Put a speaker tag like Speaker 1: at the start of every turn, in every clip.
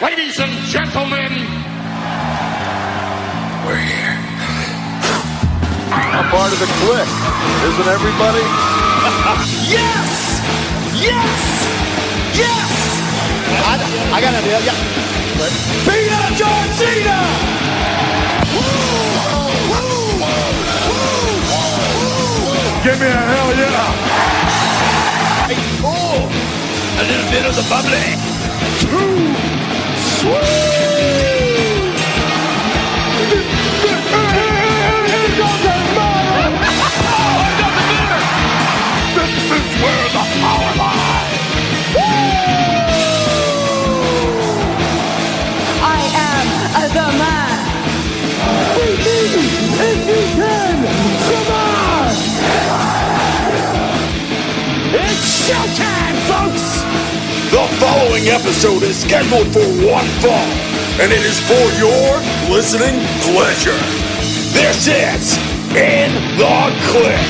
Speaker 1: Ladies and gentlemen, we're here.
Speaker 2: I'm part of the Kliq, isn't everybody?
Speaker 3: Yes! Yes! Yes! I got an idea, yeah. Beat up John Cena!
Speaker 2: Give me a hell yeah!
Speaker 3: Oh, a little bit of the bubbly.
Speaker 2: Too sweet! This is where the power lies!
Speaker 4: I am the man.
Speaker 3: Beat me if you can! Come on! It's showtime, folks!
Speaker 2: The following episode is scheduled for one fall, and it is for your listening pleasure. This is In The Kliq.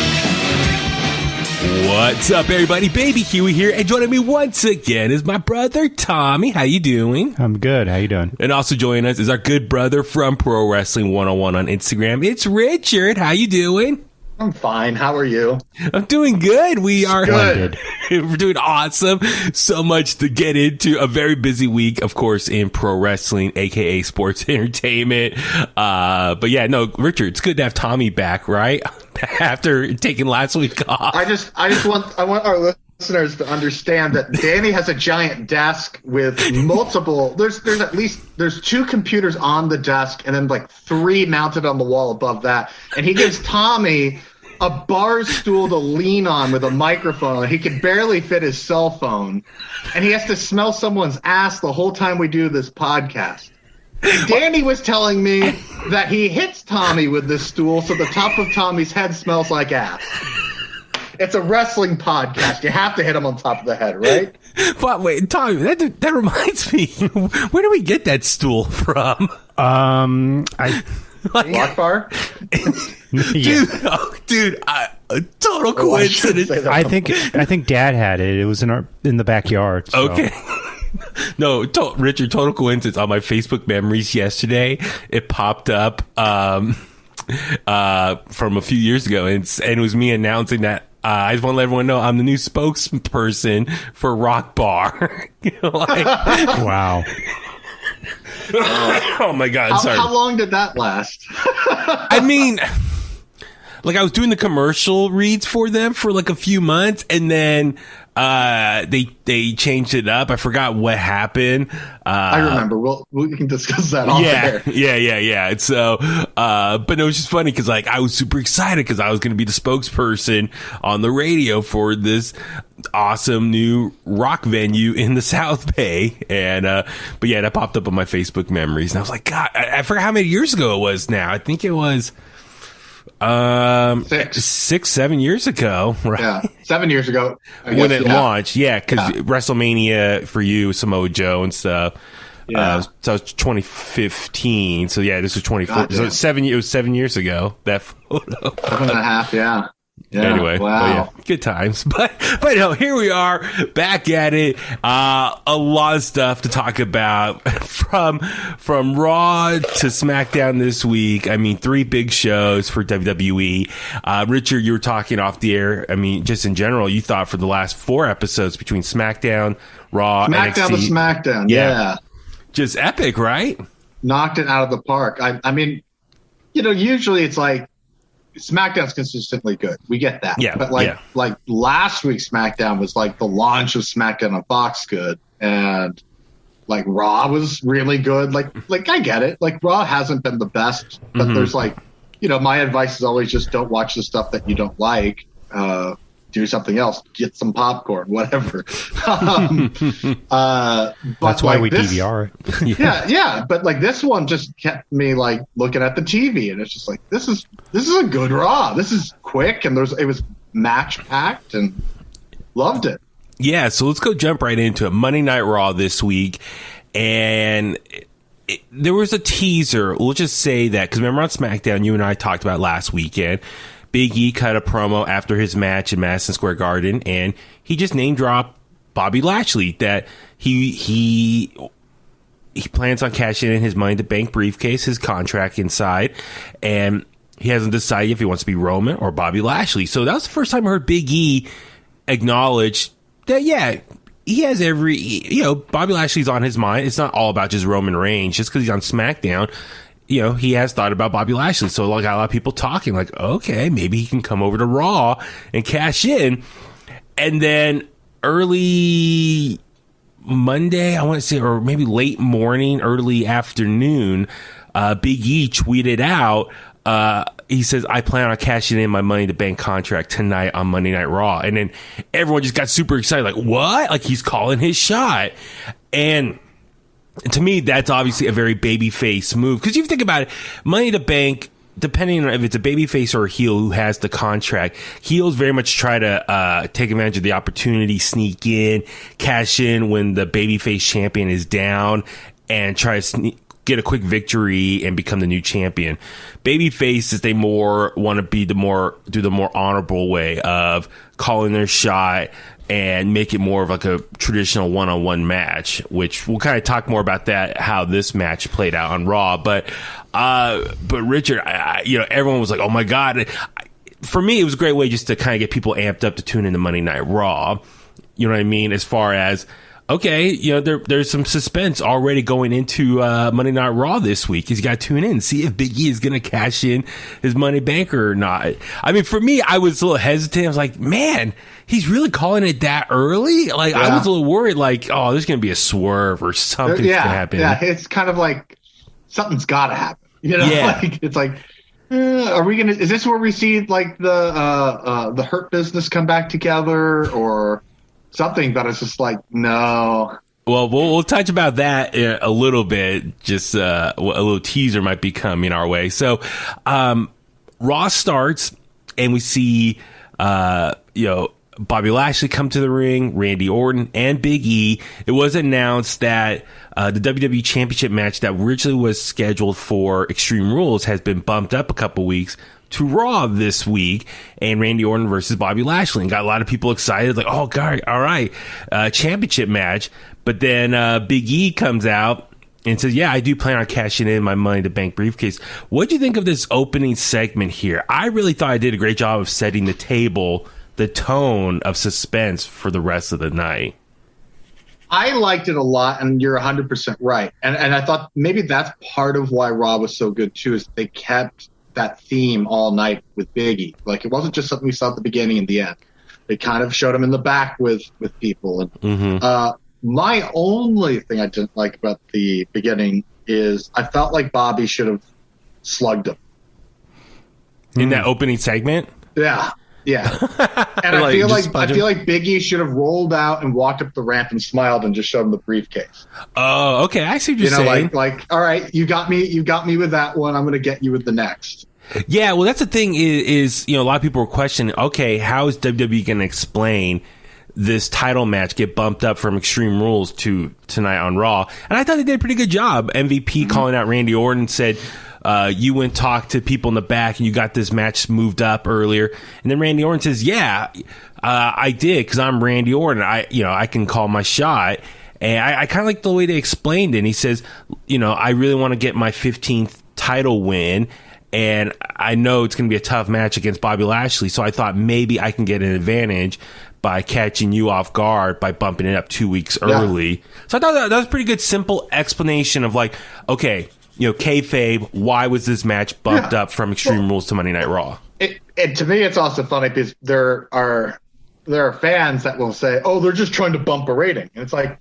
Speaker 5: What's up, everybody? Baby Huey here, and joining me once again is my brother Tommy. How you doing?
Speaker 6: I'm good. How you doing?
Speaker 5: And also joining us is our good brother from Pro Wrestling 101 on Instagram. It's Richard. How you doing?
Speaker 7: I'm fine. How are you?
Speaker 5: I'm doing good. We are
Speaker 7: Good.
Speaker 5: We're doing awesome. So much to get into. A very busy week, of course, in pro wrestling, aka sports entertainment. But yeah, no, Richard, it's good to have Tommy back, right? After taking last week off.
Speaker 7: I want our listeners to understand that Danny has a giant desk with multiple. There's two computers on the desk and then like three mounted on the wall above that, and he gives Tommy a bar stool to lean on with a microphone. He can barely fit his cell phone, and he has to smell someone's ass the whole time we do this podcast. And Danny was telling me that he hits Tommy with this stool so the top of Tommy's head smells like ass. It's a wrestling podcast. You have to hit him on top of the head, right?
Speaker 5: But wait, Tommy, that reminds me. Where do we get that stool from?
Speaker 7: Lock bar?
Speaker 5: Dude, total coincidence.
Speaker 6: I think Dad had it. It was in the backyard. So.
Speaker 5: Okay. No, Richard, total coincidence. On my Facebook memories yesterday, it popped up from a few years ago, and it was me announcing that I just want to let everyone know I'm the new spokesperson for Rock Bar.
Speaker 6: Wow.
Speaker 5: Oh my God! Sorry.
Speaker 7: How long did that last?
Speaker 5: I mean, like I was doing the commercial reads for them for like a few months, and then they changed it up. I forgot what happened.
Speaker 7: I remember. We can discuss that off air.
Speaker 5: Yeah. And so, but it was just funny because like I was super excited because I was going to be the spokesperson on the radio for this awesome new rock venue in the South Bay. And but yeah, that popped up on my Facebook memories, and I was like, God, I forgot how many years ago it was. Now I think it was 6-7 years ago, right?
Speaker 7: Yeah, 7 years ago
Speaker 5: when it launched. Yeah, because WrestleMania for you, Samoa Joe and stuff. Yeah, so it was 2015. So yeah, this was 2014. So it was 7 years ago. That photo,
Speaker 7: 7.5. Yeah.
Speaker 5: Anyway,
Speaker 7: wow,
Speaker 5: good times. But no, here we are back at it. A lot of stuff to talk about from Raw to SmackDown this week. I mean, 3 big shows for WWE. Richard, you were talking off the air. I mean, just in general, you thought for the last 4 episodes between SmackDown, Raw,
Speaker 7: SmackDown
Speaker 5: NXT,
Speaker 7: to SmackDown, yeah,
Speaker 5: just epic, right?
Speaker 7: Knocked it out of the park. I mean, usually it's like SmackDown's consistently good. We get that.
Speaker 5: Yeah.
Speaker 7: But like last week's SmackDown was like the launch of SmackDown on Fox good, and like Raw was really good. Like I get it. Like Raw hasn't been the best, but there's like, my advice is always just don't watch the stuff that you don't like. Do something else. Get some popcorn, whatever.
Speaker 6: That's why we DVR it.
Speaker 7: Yeah. But like this one just kept me like looking at the TV, and it's just like this is a good Raw. This is quick, and it was match packed, and loved it.
Speaker 5: Yeah. So let's go jump right into it. Monday Night Raw this week, and there was a teaser. We'll just say that because remember on SmackDown, you and I talked about last weekend. Big E cut a promo after his match in Madison Square Garden, and he just name dropped Bobby Lashley, that he he plans on cashing in his Money in the Bank briefcase, his contract inside, and he hasn't decided if he wants to be Roman or Bobby Lashley. So that was the first time I heard Big E acknowledge that, yeah, he has Bobby Lashley's on his mind. It's not all about just Roman Reigns. Just because he's on SmackDown, he has thought about Bobby Lashley. So got a lot of people talking like, okay, maybe he can come over to Raw and cash in. And then early Monday, I want to say, or maybe late morning, early afternoon, Big E tweeted out, he says, I plan on cashing in my Money in the Bank contract tonight on Monday Night Raw. And then everyone just got super excited. Like, what? Like, he's calling his shot. And to me, that's obviously a very babyface move. Because if you think about it, Money in the Bank, depending on if it's a babyface or a heel who has the contract, heels very much try to take advantage of the opportunity, sneak in, cash in when the babyface champion is down, and try to get a quick victory and become the new champion. Baby faces, they more want to do the more honorable way of calling their shot and make it more of like a traditional one-on-one match, which we'll kind of talk more about that, how this match played out on Raw. But Richard, everyone was like, oh my God. For me, it was a great way just to kind of get people amped up to tune into Monday Night Raw. You know what I mean? As far as, okay, there's some suspense already going into Monday Night Raw this week. He's got to tune in, see if Big E is going to cash in his Money Banker or not. I mean, for me, I was a little hesitant. I was like, man, he's really calling it that early? Like, yeah. I was a little worried, like, oh, there's going to be a swerve or something's going to happen.
Speaker 7: Yeah, it's kind of like something's got to happen. Like, it's like, are we going to, is this where we see like the Hurt Business come back together or something? But it's just like, no.
Speaker 5: Well, we'll touch about that a little bit. Just a little teaser might be coming our way. So, Raw starts, and we see, Bobby Lashley come to the ring, Randy Orton, and Big E. It was announced that the WWE Championship match that originally was scheduled for Extreme Rules has been bumped up a couple weeks to Raw this week, and Randy Orton versus Bobby Lashley, and got a lot of people excited, like, oh God, all right, championship match. But then Big E comes out and says, yeah, I do plan on cashing in my Money in the Bank briefcase. What do you think of this opening segment here? I really thought I did a great job of setting the table, the tone of suspense for the rest of the night.
Speaker 7: I liked it a lot, and you're 100% right. And I thought maybe that's part of why Raw was so good too, is they kept that theme all night with Big E. Like, it wasn't just something we saw at the beginning and the end. They kind of showed him in the back with people. And my only thing I didn't like about the beginning is I felt like Bobby should have slugged him
Speaker 5: in that opening segment.
Speaker 7: Yeah. And I feel like Big E should have rolled out and walked up the ramp and smiled and just showed him the briefcase.
Speaker 5: Oh, okay. I see what you're saying.
Speaker 7: Like, all right, you got me with that one. I'm going to get you with the next.
Speaker 5: Yeah, well, that's the thing is a lot of people were questioning, okay, how is WWE going to explain this title match get bumped up from Extreme Rules to tonight on Raw? And I thought they did a pretty good job. MVP calling out Randy Orton, said, you went and talked to people in the back and you got this match moved up earlier. And then Randy Orton says, yeah, I did, because I'm Randy Orton. I can call my shot. And I kind of like the way they explained it. And he says, I really want to get my 15th title win. And I know it's going to be a tough match against Bobby Lashley. So I thought maybe I can get an advantage by catching you off guard by bumping it up 2 weeks early. Yeah. So I thought that was a pretty good, simple explanation of like, okay, kayfabe, why was this match bumped up from Extreme Rules to Monday Night Raw?
Speaker 7: And to me, it's also funny because there are fans that will say, oh, they're just trying to bump a rating. And it's like,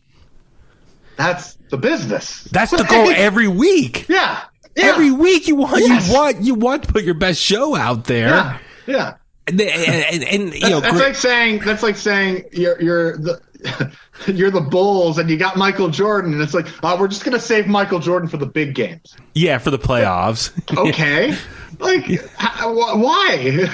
Speaker 7: that's the business.
Speaker 5: That's the goal every week.
Speaker 7: Yeah.
Speaker 5: Every week you want to put your best show out there.
Speaker 7: Yeah.
Speaker 5: And
Speaker 7: that's like saying you're the Bulls and you got Michael Jordan, and it's like, oh, we're just gonna save Michael Jordan for the big games.
Speaker 5: Yeah, for the playoffs.
Speaker 7: Okay. Like, why?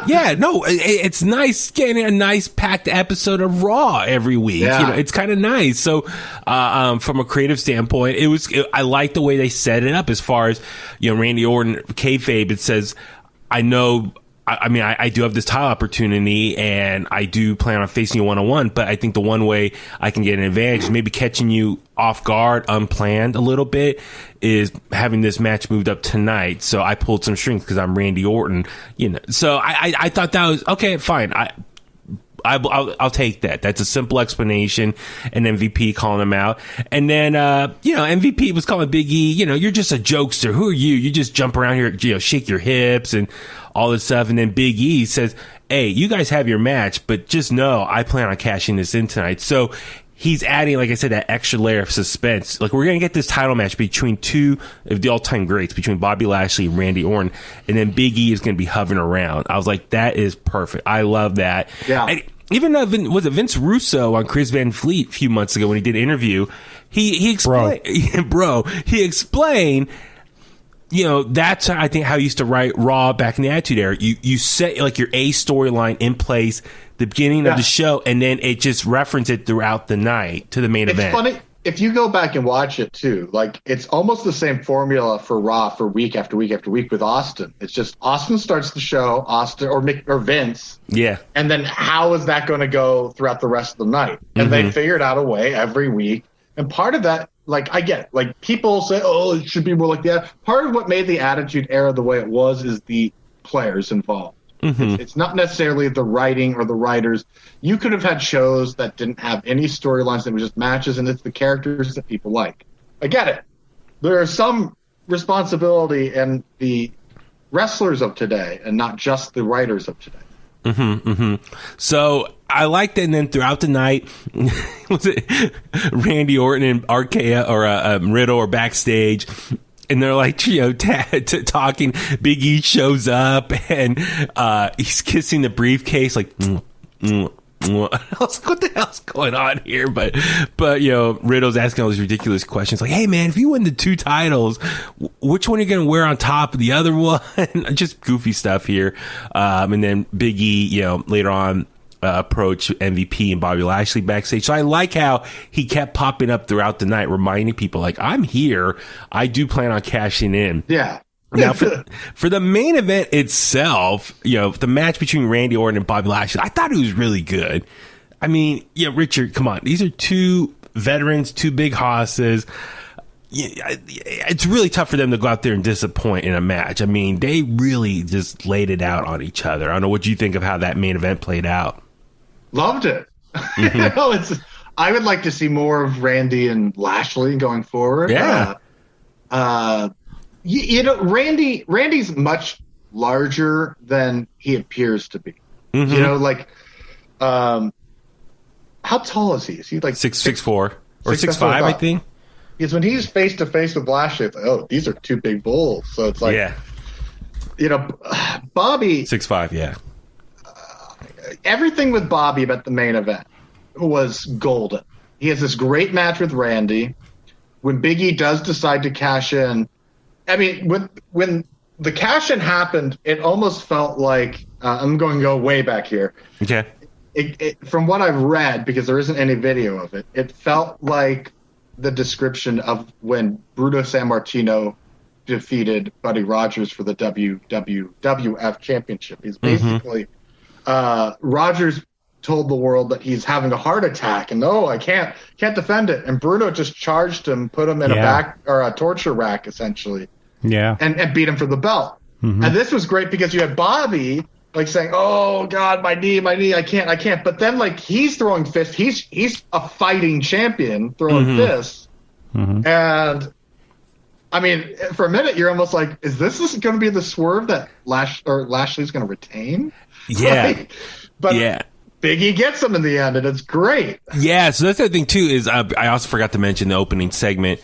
Speaker 5: Yeah, no, it's nice getting a nice packed episode of Raw every week.
Speaker 7: Yeah.
Speaker 5: It's kind of nice. So, from a creative standpoint, I like the way they set it up. As far as Randy Orton kayfabe, it says, I know I do have this title opportunity, and I do plan on facing you one-on-one, but I think the one way I can get an advantage is maybe catching you off guard, unplanned a little bit, is having this match moved up tonight. So I pulled some strings because I'm Randy Orton, So I thought that was, okay, fine. I'll take that. That's a simple explanation. And MVP calling him out. And then, MVP was calling Big E, you're just a jokester. Who are you? You just jump around here, shake your hips and all this stuff. And then Big E says, hey, you guys have your match, but just know I plan on cashing this in tonight. So he's adding, like I said, that extra layer of suspense. Like, we're going to get this title match between two of the all-time greats, between Bobby Lashley and Randy Orton, and then Big E is going to be hovering around. I was like, that is perfect. I love that.
Speaker 7: Yeah.
Speaker 5: Even was it Vince Russo on Chris Van Fleet a few months ago when he did an interview? He explained, he explained, that's I think how he used to write Raw back in the Attitude Era. You set like your A storyline in place, the beginning of the show, and then it just reference it throughout the night to the main event.
Speaker 7: It's funny. If you go back and watch it too, like it's almost the same formula for Raw for week after week after week with Austin. It's just Austin starts the show, Austin or Vince.
Speaker 5: Yeah.
Speaker 7: And then how is that going to go throughout the rest of the night? And they figured out a way every week. And part of that, like I get it. Like people say, oh, it should be more like that. Part of what made the Attitude Era the way it was is the players involved. It's not necessarily the writing or the writers. You could have had shows that didn't have any storylines, that were just matches, and it's the characters that people like. I get it. There is some responsibility in the wrestlers of today and not just the writers of today.
Speaker 5: So I liked that. And then throughout the night, was it Randy Orton and RKO or Riddle or backstage? And they're like, talking. Big E shows up and he's kissing the briefcase, like, I was like, what the hell's going on here? But Riddle's asking all these ridiculous questions, like, hey man, if you win the 2 titles, which one are you going to wear on top of the other one? Just goofy stuff here. And then Big E, later on, approach MVP and Bobby Lashley backstage. So I like how he kept popping up throughout the night, reminding people, like, I'm here. I do plan on cashing in.
Speaker 7: Yeah.
Speaker 5: Now, for the main event itself, the match between Randy Orton and Bobby Lashley, I thought it was really good. I mean, Richard, come on. These are 2 veterans, 2 big hosses. It's really tough for them to go out there and disappoint in a match. I mean, they really just laid it out on each other. I don't know what you think of how that main event played out.
Speaker 7: Loved it. I would like to see more of Randy and Lashley going forward.
Speaker 5: Yeah.
Speaker 7: Randy's much larger than he appears to be. How tall is he? Is he like 6'4" or
Speaker 5: 6'5", I think?
Speaker 7: Because when he's face to face with Lashley, it's like, oh, these are 2 big bulls. So it's like, Bobby
Speaker 5: 6'5", yeah.
Speaker 7: Everything with Bobby about the main event was golden. He has this great match with Randy. When Big E does decide to cash in, I mean, when the cash in happened, it almost felt like I'm going to go way back here.
Speaker 5: Okay.
Speaker 7: From what I've read, because there isn't any video of it, it felt like the description of when Bruno Sammartino defeated Buddy Rogers for the WWF Championship. He's basically Rogers told the world that he's having a heart attack, and I can't defend it. And Bruno just charged him, put him in a torture rack essentially. Yeah, and beat him for the belt. And this was great because you had Bobby like saying, "Oh God, my knee, I can't." But then like he's throwing fists. He's a fighting champion throwing fists, and I mean, for a minute you're almost like, "Is this going to be the swerve that Lashley's going to retain?"
Speaker 5: Yeah,
Speaker 7: but Big E gets him in the end, and it's great.
Speaker 5: Yeah, so that's the thing too. Is I also forgot to mention the opening segment.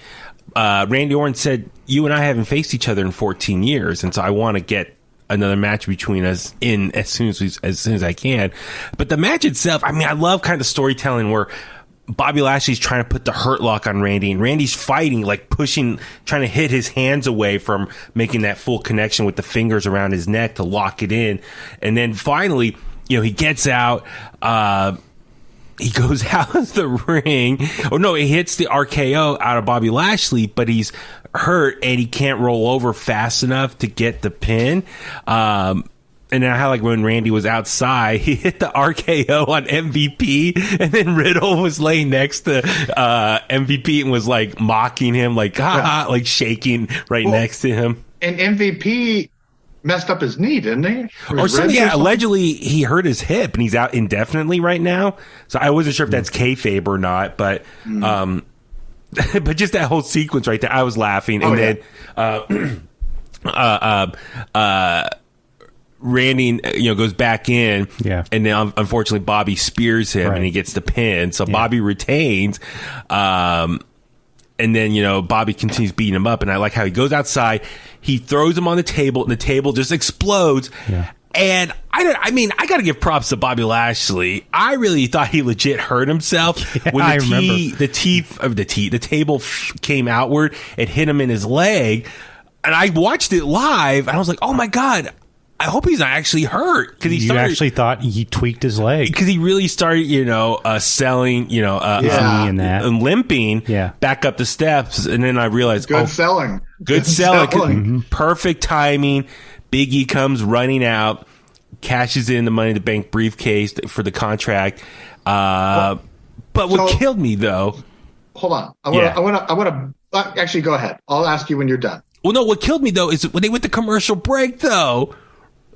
Speaker 5: Randy Orton said, "You and I haven't faced each other in 14 years, and so I want to get another match between us in as soon as I can." But the match itself, I mean, I love kind of storytelling where Bobby Lashley's trying to put the hurt lock on Randy, and Randy's fighting, like pushing, trying to hit his hands away from making that full connection with the fingers around his neck to lock it in. And then finally, he gets out, he goes out of the ring. Oh no, he hits the RKO out of Bobby Lashley, but he's hurt and he can't roll over fast enough to get the pin. And And then how like when Randy was outside, he hit the RKO on MVP, and then Riddle was laying next to MVP and was like mocking him, like like shaking next to him.
Speaker 7: And MVP messed up his knee, didn't he?
Speaker 5: Or something. Yeah, allegedly he hurt his hip and he's out indefinitely right now. So I wasn't sure if that's kayfabe or not, but but just that whole sequence right there, I was laughing. And then Randy, goes back in, and then unfortunately Bobby spears him, and he gets the pin. So Bobby retains, and then Bobby continues beating him up, and I like how he goes outside, he throws him on the table, and the table just explodes. Yeah. And I got to give props to Bobby Lashley. I really thought he legit hurt himself when the table came outward. It hit him in his leg, and I watched it live, and I was like, "Oh my god." I hope he's not actually hurt, because
Speaker 6: you actually thought he tweaked his leg,
Speaker 5: because he really started, selling, and limping back up the steps, and then I realized,
Speaker 7: good selling.
Speaker 5: Perfect timing. Big E comes running out, cashes in the Money in the Bank briefcase for the contract. But what killed me though?
Speaker 7: Hold on, I want to actually go ahead. I'll ask you when you're done.
Speaker 5: Well, no, what killed me though is when they went to commercial break though.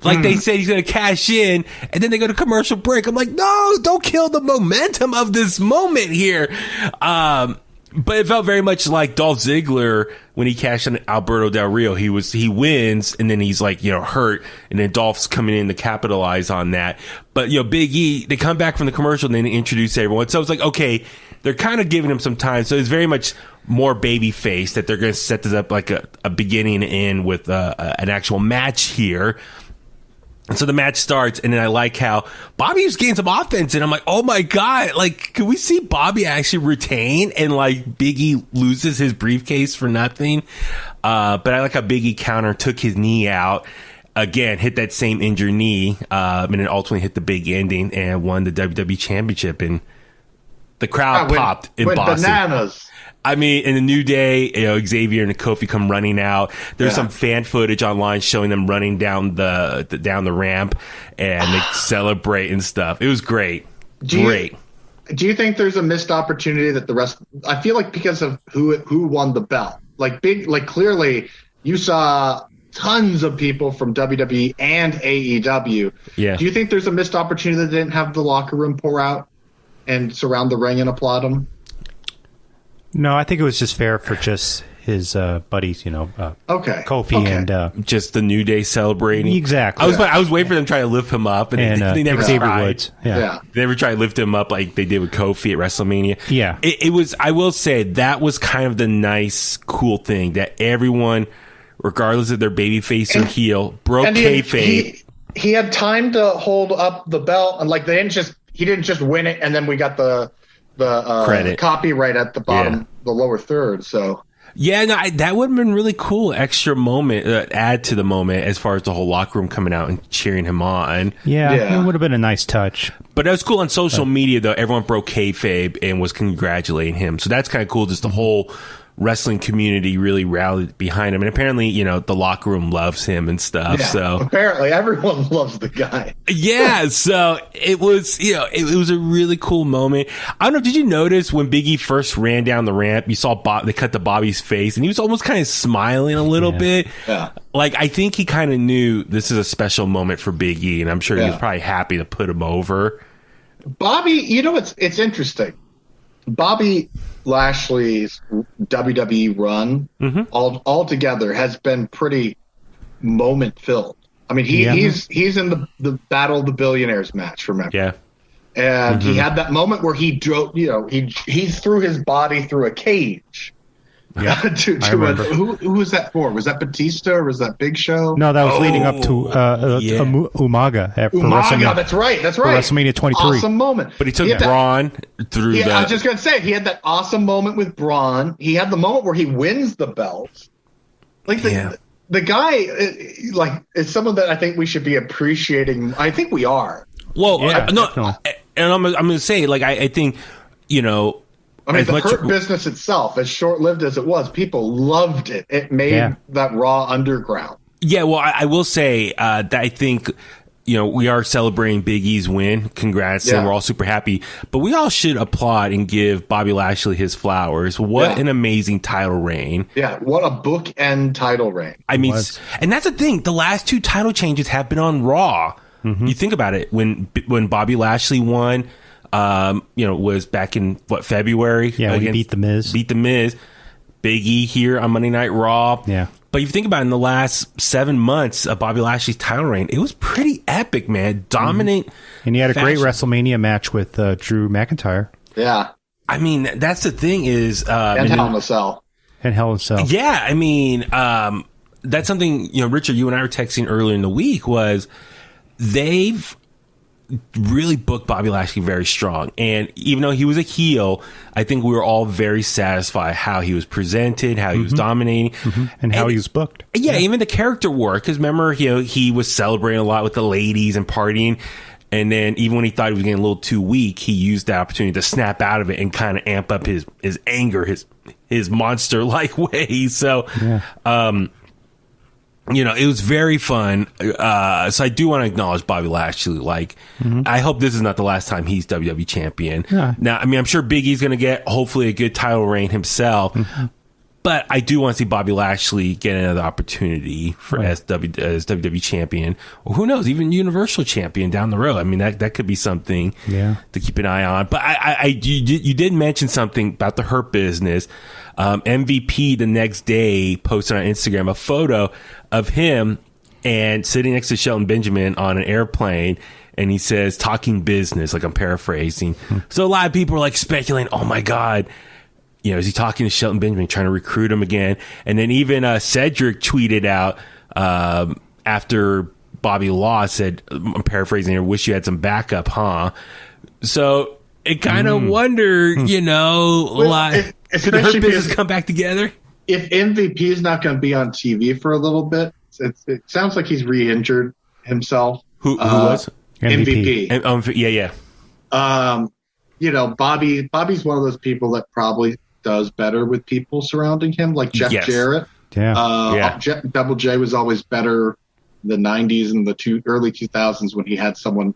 Speaker 5: Like they said he's going to cash in, and then they go to commercial break. I'm like, no, don't kill the momentum of this moment here. But it felt very much like Dolph Ziggler when he cashed in Alberto Del Rio. He wins, and then he's like, hurt, and then Dolph's coming in to capitalize on that. But Big E, they come back from the commercial and then they introduce everyone. So it's like, okay, they're kind of giving him some time. So it's very much more baby face that they're going to set this up like a beginning and end with an actual match here. And so the match starts, and then I like how Bobby was getting some offense, and I'm like, oh my god, like, can we see Bobby actually retain, and like Big E loses his briefcase for nothing? But I like how Big E took his knee out, again, hit that same injured knee, and then ultimately hit the big ending and won the WWE Championship, and the crowd popped in Boston.
Speaker 7: Bananas.
Speaker 5: I mean, in the New Day, Xavier and Kofi come running out. There's some fan footage online showing them running down the ramp, and they celebrate and stuff. It was great. Do
Speaker 7: you think there's a missed opportunity that the rest? I feel like because of who won the belt, clearly you saw tons of people from WWE and AEW. Yeah. Do you think there's a missed opportunity that didn't have the locker room pour out and surround the ring and applaud him?
Speaker 6: No, I think it was just fair for just his buddies, Kofi and
Speaker 5: just the New Day celebrating.
Speaker 6: Exactly.
Speaker 5: I was waiting for them to try to lift him up, and they never tried.
Speaker 6: Yeah.
Speaker 5: They never tried to lift him up like they did with Kofi at WrestleMania.
Speaker 6: Yeah.
Speaker 5: It was. I will say that was kind of the nice, cool thing that everyone, regardless of their babyface or heel, broke kayfabe.
Speaker 7: He had time to hold up the belt, and he didn't just win it, and then we got the credit copyright at the bottom, the lower third. So
Speaker 5: that would have been really cool. Extra moment, add to the moment as far as the whole locker room coming out and cheering him on.
Speaker 6: Yeah. It would have been a nice touch.
Speaker 5: But that was cool on social media, though. Everyone broke kayfabe and was congratulating him. So that's kind of cool. Just the whole wrestling community really rallied behind him, and apparently the locker room loves him and stuff. So
Speaker 7: apparently everyone loves the guy.
Speaker 5: So it was it was a really cool moment. I don't know, did you notice when Big E first ran down the ramp, you saw they cut to Bobby's face and he was almost kind of smiling a little bit. Like, I think he kind of knew this is a special moment for Big E, and I'm sure he was probably happy to put him over.
Speaker 7: Bobby, it's interesting. Bobby Lashley's WWE run altogether has been pretty moment filled. I mean, he's in the Battle of the Billionaires match, remember?
Speaker 5: Yeah.
Speaker 7: And he had that moment where he drove, he threw his body through a cage. Yeah, who was that for? Was that Batista or was that Big Show?
Speaker 6: No, that was leading up to Umaga for WrestleMania.
Speaker 7: That's right. For
Speaker 6: WrestleMania 23.
Speaker 7: Awesome moment.
Speaker 5: But he took Braun through
Speaker 7: I was just going to say, he had that awesome moment with Braun. He had the moment where he wins the belt. The guy, is someone that I think we should be appreciating. I think we are.
Speaker 5: Well, and I'm going to say, I think,
Speaker 7: I mean, the Hurt Business itself, as short-lived as it was, people loved it. It made that Raw underground.
Speaker 5: Yeah, well, I will say that I think we are celebrating Big E's win. Congrats. And we're all super happy. But we all should applaud and give Bobby Lashley his flowers. What an amazing title reign.
Speaker 7: Yeah, what a bookend title reign.
Speaker 5: I mean, and that's the thing. The last 2 title changes have been on Raw. You think about it. When Bobby Lashley won, was back in, February?
Speaker 6: Yeah, we beat The Miz.
Speaker 5: Big E here on Monday Night Raw.
Speaker 6: Yeah.
Speaker 5: But if you think about it, in the last 7 months of Bobby Lashley's title reign, it was pretty epic, man. Dominant.
Speaker 6: And he had a great WrestleMania match with Drew McIntyre.
Speaker 7: Yeah.
Speaker 5: I mean, that's the thing is...
Speaker 7: and Hell in a Cell.
Speaker 6: And Hell in a Cell.
Speaker 5: Yeah, I mean, that's something, Richard, you and I were texting earlier in the week, was they've really booked Bobby Lashley very strong. And even though he was a heel, I think we were all very satisfied how he was presented, how he was dominating.
Speaker 6: And how he was booked.
Speaker 5: Yeah, even the character work. Because remember, he was celebrating a lot with the ladies and partying. And then even when he thought he was getting a little too weak, he used the opportunity to snap out of it and kind of amp up his anger, his monster-like ways. So, it was very fun. So I do want to acknowledge Bobby Lashley. I hope this is not the last time he's WWE champion.
Speaker 6: Yeah.
Speaker 5: Now, I mean, I'm sure Big E's going to get, hopefully, a good title reign himself. But I do want to see Bobby Lashley get another opportunity as WWE champion. Or who knows, even Universal champion down the road. I mean, that could be something to keep an eye on. But you did mention something about the Hurt Business. MVP the next day posted on Instagram a photo of him and sitting next to Shelton Benjamin on an airplane, and he says, talking business, like I'm paraphrasing. So a lot of people are speculating, oh my God, is he talking to Shelton Benjamin, trying to recruit him again? And then even Cedric tweeted out after Bobby lost, said, I'm paraphrasing here, wish you had some backup, huh? So it kind of wonder, could the Hurt Business come back together?
Speaker 7: If MVP is not going to be on TV for a little bit, it sounds like he's re-injured himself.
Speaker 5: Who was?
Speaker 7: MVP. Bobby's one of those people that probably does better with people surrounding him, like Jeff Jarrett. Double J was always better in the 90s and the early 2000s when he had someone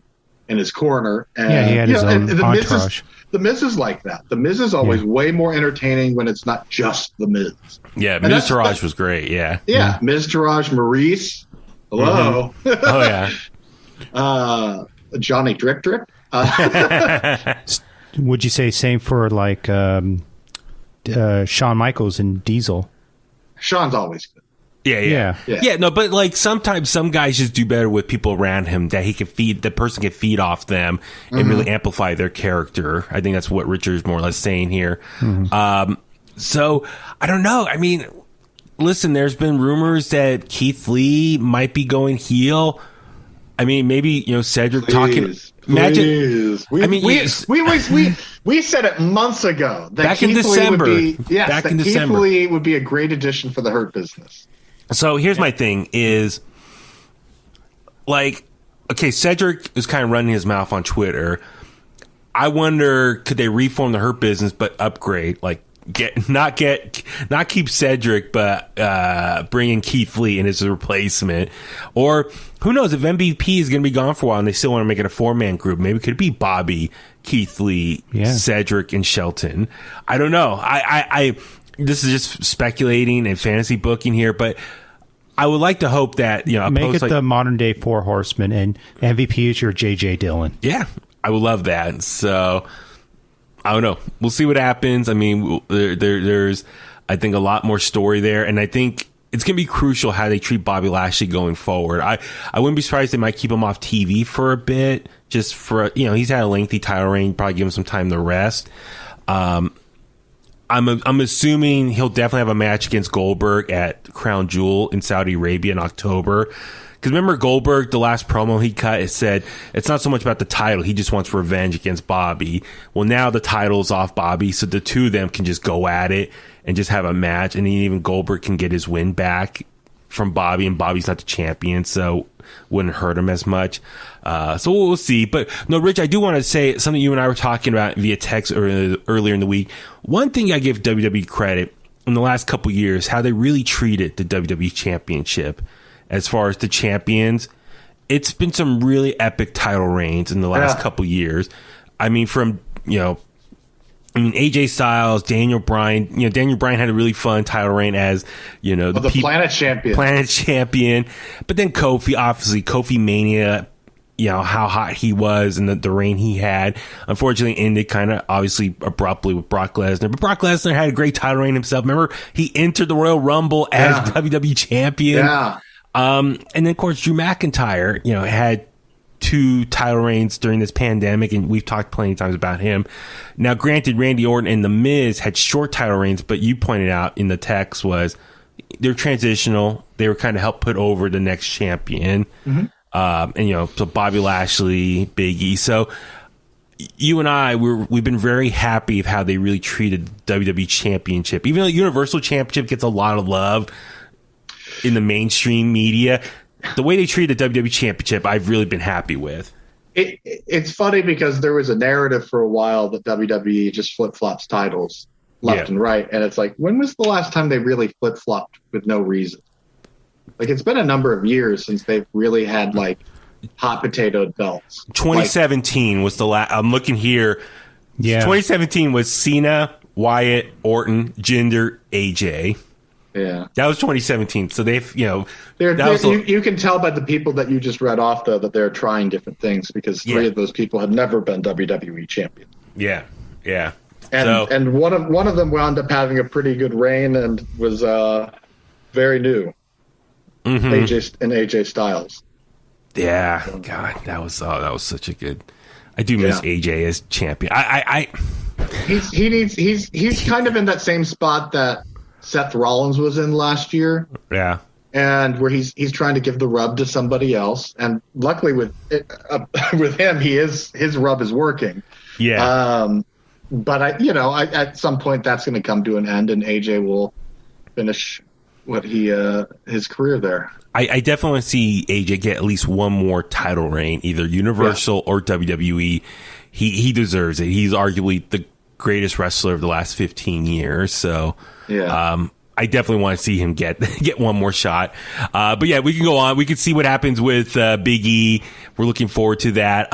Speaker 7: in his corner. And,
Speaker 6: he had his own entourage.
Speaker 7: The Miz is like that. The Miz is always way more entertaining when it's not just The Miz.
Speaker 5: Yeah, Miz Taraj was great, Yeah,
Speaker 7: Miz Taraj, Maurice. Hello.
Speaker 5: Oh, yeah.
Speaker 7: Johnny Drip Drip.
Speaker 6: Would you say same for Shawn Michaels and Diesel?
Speaker 7: Sean's always good.
Speaker 5: Yeah. No, but sometimes some guys just do better with people around him that the person can feed off them and really amplify their character. I think that's what Richard's more or less saying here. So I don't know. I mean, listen, there's been rumors that Keith Lee might be going heel. I mean, maybe, Cedric talking. Imagine.
Speaker 7: We said it months ago that
Speaker 5: back
Speaker 7: Keith
Speaker 5: in December.
Speaker 7: Keith Lee would be a great addition for the Hurt Business.
Speaker 5: So here's my thing is, Cedric is kind of running his mouth on Twitter. I wonder, could they reform the Hurt Business but upgrade, not keep Cedric, but bring in Keith Lee in as a replacement? Or who knows, if MVP is going to be gone for a while and they still want to make it a 4-man group, maybe it could be Bobby, Keith Lee, Cedric, and Shelton. I don't know. I this is just speculating and fantasy booking here, but I would like to hope that
Speaker 6: make it the modern day 4 Horsemen, and MVP is your JJ Dillon.
Speaker 5: Yeah, I would love that. So I don't know. We'll see what happens. I mean, there's I think a lot more story there, and I think it's going to be crucial how they treat Bobby Lashley going forward. I wouldn't be surprised they might keep him off TV for a bit, just for he's had a lengthy title reign, probably give him some time to rest. I'm assuming he'll definitely have a match against Goldberg at Crown Jewel in Saudi Arabia in October. Because remember Goldberg, the last promo he cut, it said it's not so much about the title. He just wants revenge against Bobby. Well, now the title's off Bobby, so the two of them can just go at it and just have a match. And then even Goldberg can get his win back from Bobby, and Bobby's not the champion, so wouldn't hurt him as much. So we'll see. But no, Rich, I do want to say something you and I were talking about via text earlier in the week. One thing I give WWE credit in the last couple years, how they really treated the WWE Championship as far as the champions it's been some really epic title reigns in the last couple years. I mean, AJ Styles, Daniel Bryan. Daniel Bryan had a really fun title reign as, the
Speaker 7: Planet Champion.
Speaker 5: Planet Champion. But then Kofi Mania, how hot he was and the reign he had. Unfortunately, ended kind of obviously abruptly with Brock Lesnar. But Brock Lesnar had a great title reign himself. Remember, he entered the Royal Rumble as WWE Champion.
Speaker 7: Yeah.
Speaker 5: And then, of course, Drew McIntyre, had 2 title reigns during this pandemic, and we've talked plenty of times about him. Now, granted, Randy Orton and The Miz had short title reigns, but you pointed out in the text was they're transitional. They were kind of helped put over the next champion. And, so Bobby Lashley, Big E. So you and I, we've been very happy of how they really treated the WWE Championship. Even though the Universal Championship gets a lot of love in the mainstream media, the way they treated the WWE Championship, I've really been happy with.
Speaker 7: It's funny because there was a narrative for a while that WWE just flip-flops titles left and right. And it's like, when was the last time they really flip-flopped with no reason? Like, it's been a number of years since they've really had, hot potato belts.
Speaker 5: 2017 was the last. I'm looking here. Yeah. 2017 was Cena, Wyatt, Orton, Jinder, AJ.
Speaker 7: Yeah,
Speaker 5: that was 2017. So they've, you
Speaker 7: can tell by the people that you just read off, though, that they're trying different things because 3 of those people had never been WWE champion.
Speaker 5: Yeah, yeah.
Speaker 7: And one of them wound up having a pretty good reign and was very new. AJ Styles.
Speaker 5: Yeah, God, that was such a good. I do miss AJ as champion.
Speaker 7: He's kind of in that same spot that Seth Rollins was in last year.
Speaker 5: Yeah.
Speaker 7: And where he's trying to give the rub to somebody else. And luckily with him, his rub is working.
Speaker 5: Yeah.
Speaker 7: But at some point that's going to come to an end and AJ will finish his career there.
Speaker 5: I definitely want to see AJ get at least one more title reign, either Universal or WWE. He deserves it. He's arguably the greatest wrestler of the last 15 years. So, I definitely want to see him get one more shot. But yeah, we can go on. We can see what happens with Big E. We're looking forward to that.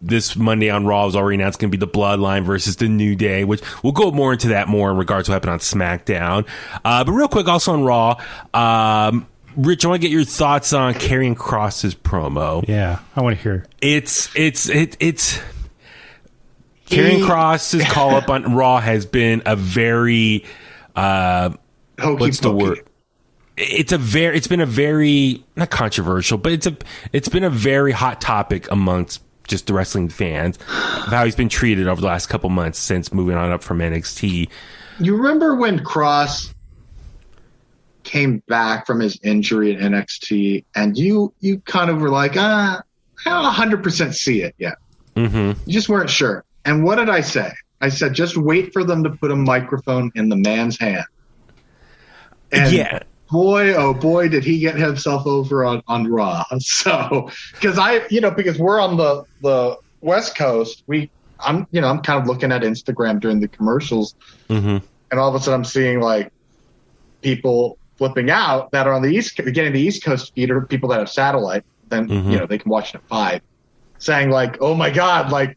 Speaker 5: This Monday on Raw is already announced it's going to be the Bloodline versus the New Day, which we'll go more into that more in regards to what happened on SmackDown. But real quick, also on Raw, Rich, I want to get your thoughts on Karrion Kross's promo.
Speaker 6: Yeah, I want to hear.
Speaker 5: It's Karrion Kross's call up on Raw has been a very what's the word? It's been a very, not controversial, but it's been a very hot topic amongst just the wrestling fans of how he's been treated over the last couple months since moving on up from NXT.
Speaker 7: You remember when Kross came back from his injury at NXT and you kind of were like, I don't 100% see it yet. You just weren't sure. And what did I say? I said, just wait for them to put a microphone in the man's hand. And boy, oh boy, did he get himself over on Raw. So, because we're on the West Coast, I'm kind of looking at Instagram during the commercials, and all of a sudden I'm seeing people flipping out that are on the getting the East Coast feed, or people that have satellite, then they can watch it at 5, saying oh my God,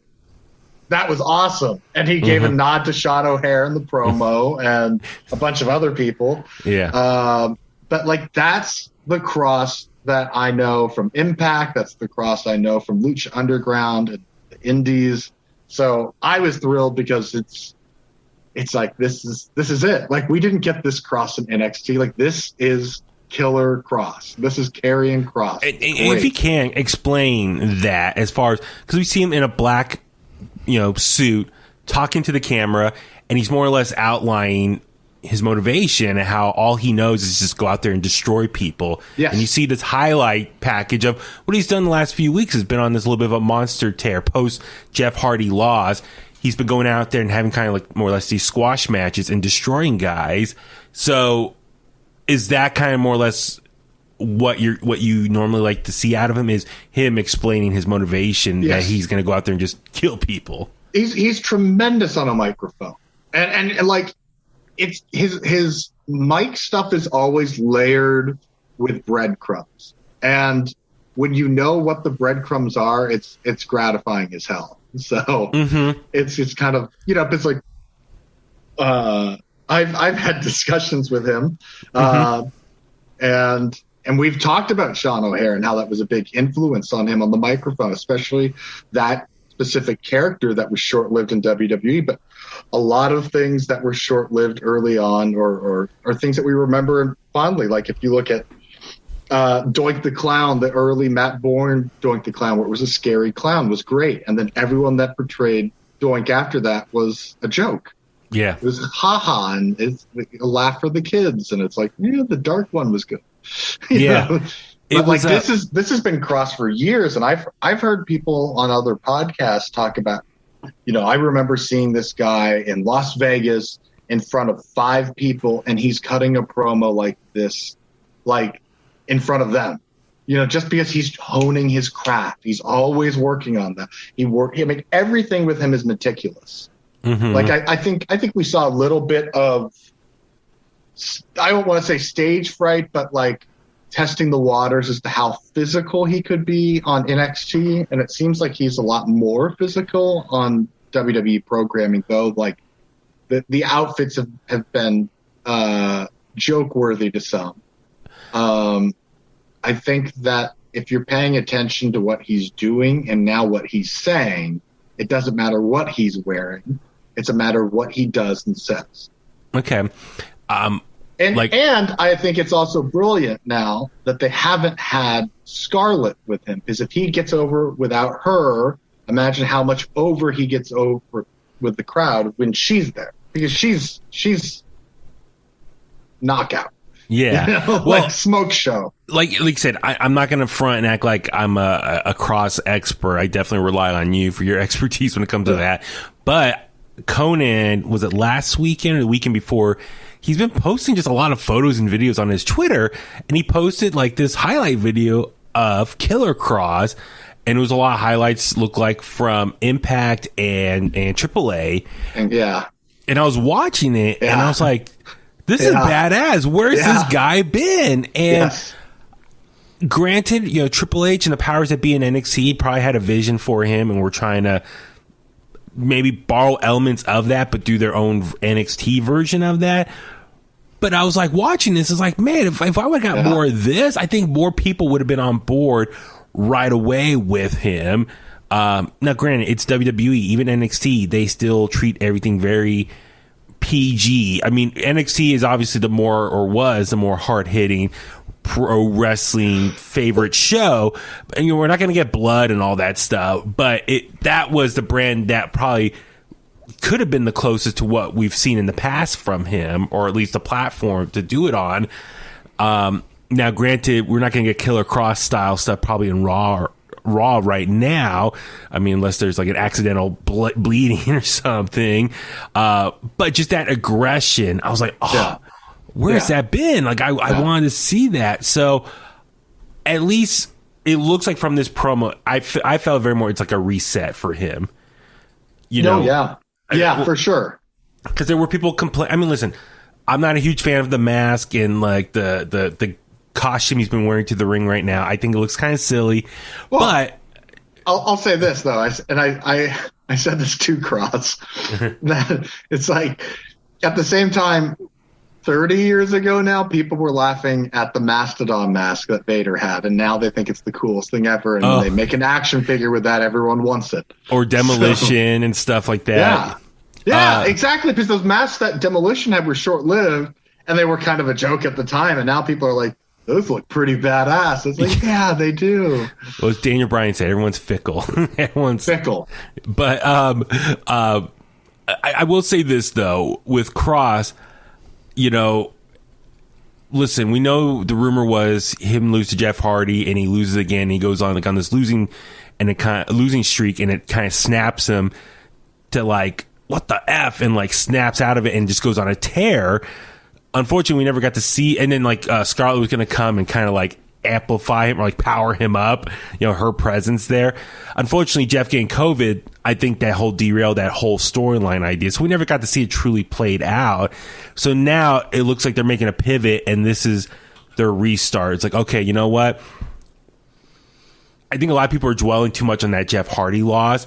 Speaker 7: that was awesome. And he gave a nod to Sean O'Hare in the promo and a bunch of other people.
Speaker 5: Yeah.
Speaker 7: But that's the Kross that I know from Impact. That's the Kross I know from Lucha Underground and the Indies. So I was thrilled because it's this is it. We didn't get this Kross in NXT. This is Killer Kross. This is Karrion Kross.
Speaker 5: And if you can explain that, as far as, because we see him in a black suit talking to the camera, and he's more or less outlining his motivation and how all he knows is just go out there and destroy people.
Speaker 7: Yes.
Speaker 5: And you see this highlight package of what he's done the last few weeks has been on this little bit of a monster tear post Jeff Hardy Laws. He's been going out there and having kind of more or less these squash matches and destroying guys. So is that kind of more or less what you normally like to see out of him, is him explaining his motivation that he's going to go out there and just kill people?
Speaker 7: He's tremendous on a microphone, and it's his mic stuff is always layered with breadcrumbs. And when you know what the breadcrumbs are, it's gratifying as hell. So it's kind of, it's like, I've had discussions with him, and we've talked about Sean O'Hare and how that was a big influence on him on the microphone, especially that specific character that was short-lived in WWE. But a lot of things that were short-lived early on, or things that we remember fondly, like if you look at Doink the Clown, the early Matt Bourne Doink the Clown, where it was a scary clown, was great, and then everyone that portrayed Doink after that was a joke.
Speaker 5: Yeah,
Speaker 7: it was haha, and it's a laugh for the kids, and it's like, the dark one was good.
Speaker 5: Yeah,
Speaker 7: this has been crossed for years, and I've heard people on other podcasts talk about, I remember seeing this guy in Las Vegas in front of 5 people, and he's cutting a promo like this, like in front of them. Just because he's honing his craft, he's always working on that. Everything with him is meticulous. Like I think we saw a little bit of, I don't want to say stage fright, but like testing the waters as to how physical he could be on NXT, and it seems like he's a lot more physical on WWE programming, though. Like the outfits have been joke worthy to some. I think that if you're paying attention to what he's doing and now what he's saying, it doesn't matter what he's wearing. It's a matter of what he does and says.
Speaker 5: Okay.
Speaker 7: And I think it's also brilliant now that they haven't had Scarlett with him, because if he gets over without her, imagine how much over he gets over with the crowd when she's there, because she's knockout.
Speaker 5: Yeah.
Speaker 7: Like smoke show.
Speaker 5: Like I said, I'm not going to front and act like I'm a cross expert. I definitely rely on you for your expertise when it comes to that. But Conan, was it last weekend or the weekend before? He's been posting just a lot of photos and videos on his Twitter, and he posted like this highlight video of Killer Kross, and it was a lot of highlights, look like from Impact and AAA.
Speaker 7: And
Speaker 5: I was watching it, and I was like, this is badass. Where's this guy been? And granted, Triple H and the powers that be in NXT probably had a vision for him, and we're trying to maybe borrow elements of that, but do their own NXT version of that. But I was like, watching this, is like, man, if I would have got more of this, I think more people would have been on board right away with him. Now, granted, it's WWE, even NXT, they still treat everything very PG. I mean, NXT is obviously was the more hard-hitting pro wrestling favorite show, and we're not going to get blood and all that stuff, but that was the brand that probably could have been the closest to what we've seen in the past from him, or at least a platform to do it on. Now, granted, we're not going to get Killer Kross style stuff probably in Raw right now. I mean, unless there's like an accidental bleeding or something. But just that aggression, I was like, where's that been? Like, I wanted to see that. So at least it looks like from this promo, I felt very more, it's like a reset for him.
Speaker 7: For sure.
Speaker 5: Because there were people I mean, listen, I'm not a huge fan of the mask and like the costume he's been wearing to the ring right now. I think it looks kind of silly. Well, but
Speaker 7: I'll say this though, I said this to Kross, that it's like at the same time, 30 years ago now, people were laughing at the Mastodon mask that Vader had, and now they think it's the coolest thing ever, and when they make an action figure with that, everyone wants it.
Speaker 5: Or Demolition and stuff like that.
Speaker 7: Yeah, exactly, because those masks that Demolition had were short-lived, and they were kind of a joke at the time, and now people are like, those look pretty badass. It's like, yeah, they do.
Speaker 5: Well, as Daniel Bryan said, everyone's fickle. Everyone's
Speaker 7: fickle.
Speaker 5: But I will say this, though, with Kross, listen, we know the rumor was him lose to Jeff Hardy, and he loses again. And he goes on this losing streak, and it kind of snaps him to like, what the F, and like snaps out of it and just goes on a tear. Unfortunately, we never got to see. And then like Scarlett was going to come and kind of like amplify him or like power him up, her presence there. Unfortunately, Jeff getting COVID, I think that derailed that whole storyline idea. So we never got to see it truly played out. So now it looks like they're making a pivot, and this is their restart. It's like, okay, you know what? I think a lot of people are dwelling too much on that Jeff Hardy loss.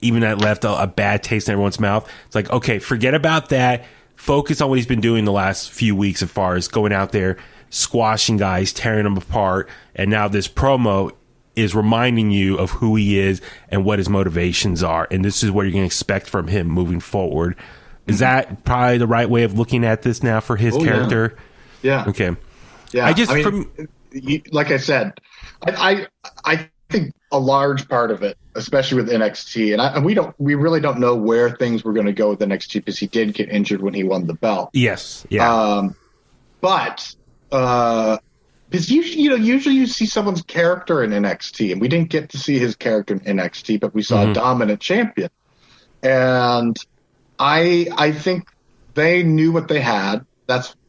Speaker 5: Even that left a bad taste in everyone's mouth. It's like, okay, forget about that. Focus on what he's been doing the last few weeks as far as going out there, squashing guys, tearing them apart. And now this promo is reminding you of who he is and what his motivations are. And this is what you're going to expect from him moving forward. Is that probably the right way of looking at this now for his character?
Speaker 7: Yeah.
Speaker 5: Okay.
Speaker 7: Yeah. Like I said, I think a large part of it, especially with NXT, and we really don't know where things were going to go with NXT because he did get injured when he won the belt.
Speaker 5: Yes. Yeah.
Speaker 7: But because usually you see someone's character in NXT, and we didn't get to see his character in NXT, but we saw a dominant champion, and I think they knew what they had.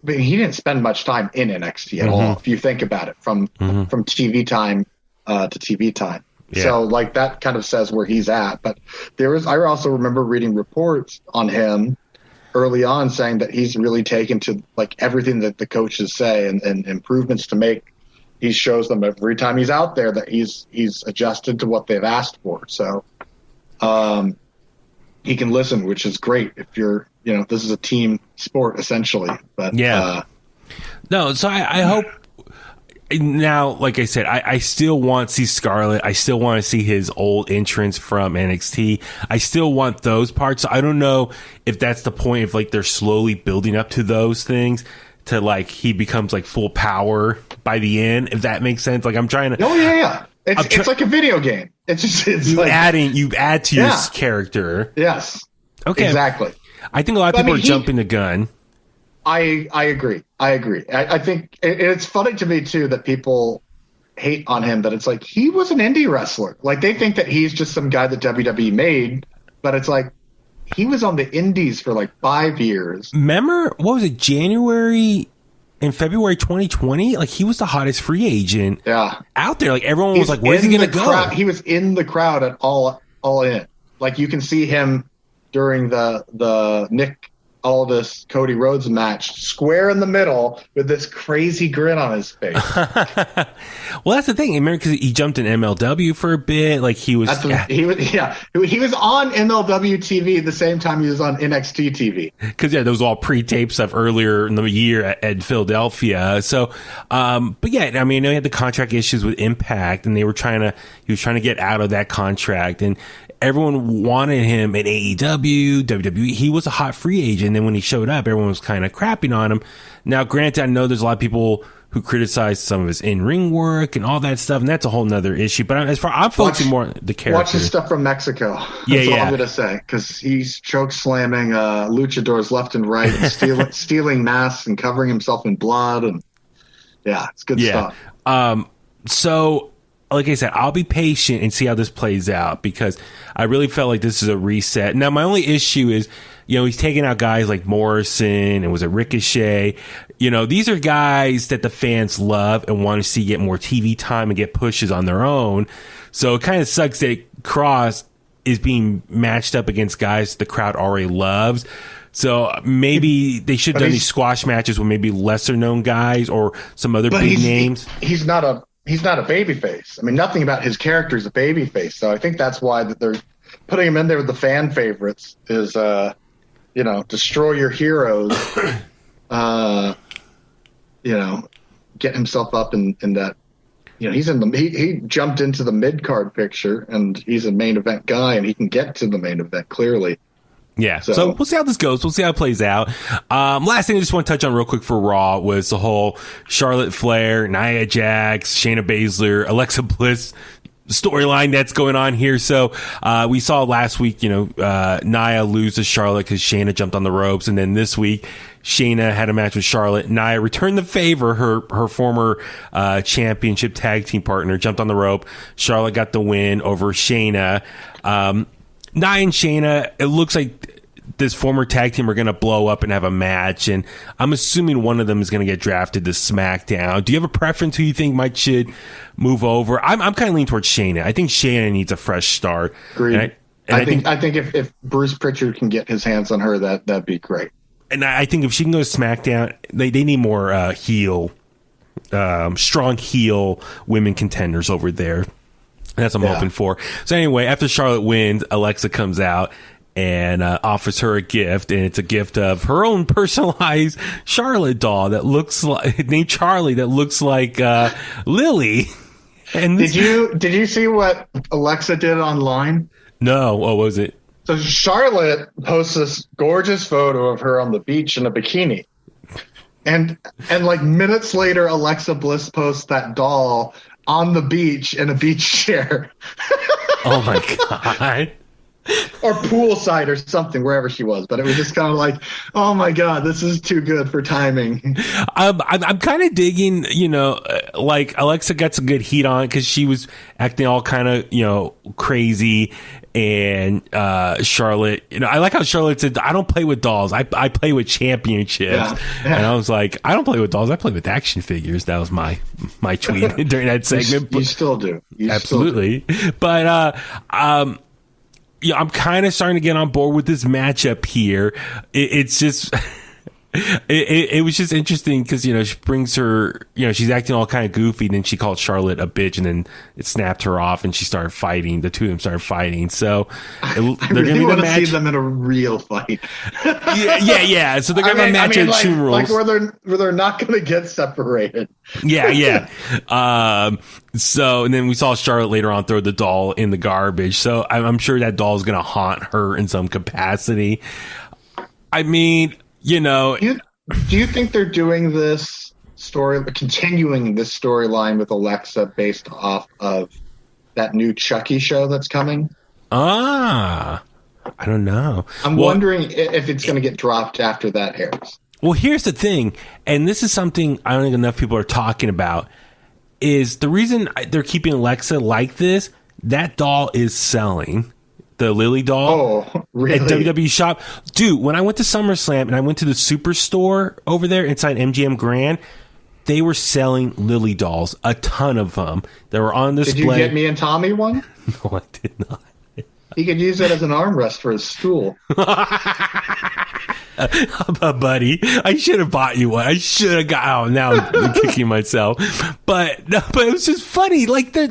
Speaker 7: He didn't spend much time in NXT at all, if you think about it, from TV time to TV time. Yeah. So like that kind of says where he's at. But I also remember reading reports on him early on saying that he's really taken to like everything that the coaches say and improvements to make. He shows them every time he's out there that he's adjusted to what they've asked for. So he can listen, which is great if you're, this is a team sport essentially. But
Speaker 5: no, so I hope now, like I said, I still want to see Scarlett. I still want to see his old entrance from NXT. I still want those parts. So I don't know if that's the point of like they're slowly building up to those things to like he becomes like full power by the end, if that makes sense. Like I'm trying to.
Speaker 7: Oh yeah. It's like a video game. It's
Speaker 5: you add to your character.
Speaker 7: Yes.
Speaker 5: Okay.
Speaker 7: Exactly.
Speaker 5: I think a lot of people are jumping the gun.
Speaker 7: I agree. I think it's funny to me too that people hate on him, but it's like he was an indie wrestler. Like they think that he's just some guy that WWE made, but it's like he was on the indies for like 5 years.
Speaker 5: Remember, what was it, January and February 2020? Like he was the hottest free agent out there. Like everyone was like, where's he going to go?
Speaker 7: He was in the crowd at all in. Like you can see him during the Nick Aldis Cody Rhodes match, square in the middle with this crazy grin on his face.
Speaker 5: Well, that's the thing. Remember, because he jumped in MLW for a bit. Like he was
Speaker 7: he was on MLW TV the same time he was on NXT TV.
Speaker 5: Because there was all pre-tape stuff earlier in the year at Philadelphia. So, but yeah, I mean, he had the contract issues with Impact, and he was trying to get out of that contract, and everyone wanted him at AEW, WWE. He was a hot free agent. And then when he showed up, everyone was kind of crapping on him. Now, granted, I know there's a lot of people who criticize some of his in-ring work and all that stuff, and that's a whole nother issue. But I'm focusing more on the character.
Speaker 7: Watch his stuff from Mexico. That's all I'm going to say. Because he's choke slamming luchadors left and right, and stealing masks and covering himself in blood. And it's good stuff.
Speaker 5: So, like I said, I'll be patient and see how this plays out because I really felt like this is a reset. Now, my only issue is, he's taking out guys like Morrison and was it Ricochet. These are guys that the fans love and want to see get more TV time and get pushes on their own. So it kind of sucks that Cross is being matched up against guys the crowd already loves. So maybe they should have done these squash matches with maybe lesser known guys or some other big names.
Speaker 7: He's not a babyface. I mean, nothing about his character is a babyface. So I think that's why that they're putting him in there with the fan favorites is, destroy your heroes, get himself up in that, he jumped into the mid-card picture and he's a main event guy and he can get to the main event clearly.
Speaker 5: Yeah, so we'll see how this goes. We'll see how it plays out. Last thing I just want to touch on real quick for Raw was the whole Charlotte Flair, Nia Jax, Shayna Baszler, Alexa Bliss storyline that's going on here. So we saw last week, Nia lose to Charlotte because Shayna jumped on the ropes. And then this week, Shayna had a match with Charlotte. Nia returned the favor. Her former championship tag team partner jumped on the rope. Charlotte got the win over Shayna. Nia and Shayna, it looks like this former tag team are going to blow up and have a match, and I'm assuming one of them is going to get drafted to SmackDown. Do you have a preference who you think should move over? I'm kind of leaning towards Shayna. I think Shayna needs a fresh start.
Speaker 7: Agreed. I think if Bruce Pritchard can get his hands on her, that'd be great.
Speaker 5: And I think if she can go to SmackDown, they need more strong heel women contenders over there. That's what I'm hoping for. So anyway, after Charlotte wins, Alexa comes out and offers her a gift, and it's a gift of her own personalized Charlotte doll that looks like named Charlie, that looks like Lily. And
Speaker 7: did you see what Alexa did online?
Speaker 5: No, what was it?
Speaker 7: So Charlotte posts this gorgeous photo of her on the beach in a bikini, and like minutes later, Alexa Bliss posts that doll on the beach in a beach chair.
Speaker 5: Oh my god.
Speaker 7: Or poolside or something, wherever she was. But it was just kind of like, oh my god, this is too good for timing.
Speaker 5: I'm kind of digging, like Alexa got some good heat on because she was acting all kind of, crazy. And Charlotte, I like how Charlotte said, I don't play with dolls. I play with championships. Yeah. And I was like, I don't play with dolls. I play with action figures. That was my tweet during that segment.
Speaker 7: You still do.
Speaker 5: Absolutely. Still do. But, yeah, I'm kind of starting to get on board with this matchup here. It's just, it was just interesting because, she brings her, she's acting all kind of goofy. And then she called Charlotte a bitch, and then it snapped her off, and she started fighting. The two of them started fighting. So
Speaker 7: they're really going to see them in a real fight.
Speaker 5: yeah. So they're going to have a match at Extreme Rules.
Speaker 7: Like where they're not going to get separated.
Speaker 5: Yeah. So, and then we saw Charlotte later on throw the doll in the garbage. So I'm sure that doll is going to haunt her in some capacity. I mean, do
Speaker 7: you think they're doing this continuing this storyline with Alexa based off of that new Chucky show that's coming?
Speaker 5: I don't know.
Speaker 7: I'm wondering if it's going to get dropped after that airs.
Speaker 5: Well, here's the thing, and this is something I don't think enough people are talking about, is the reason they're keeping Alexa like this, that doll is selling. The Lily doll
Speaker 7: really?
Speaker 5: At WWE Shop. Dude, when I went to SummerSlam and I went to the Superstore over there inside MGM Grand, they were selling Lily dolls, a ton of them. They were on display.
Speaker 7: Did you get me and Tommy one?
Speaker 5: No, I did not.
Speaker 7: He could use it as an armrest for his stool.
Speaker 5: Buddy, I should have bought you one. I should have got. Oh, now I'm kicking myself. But it was just funny. Like they're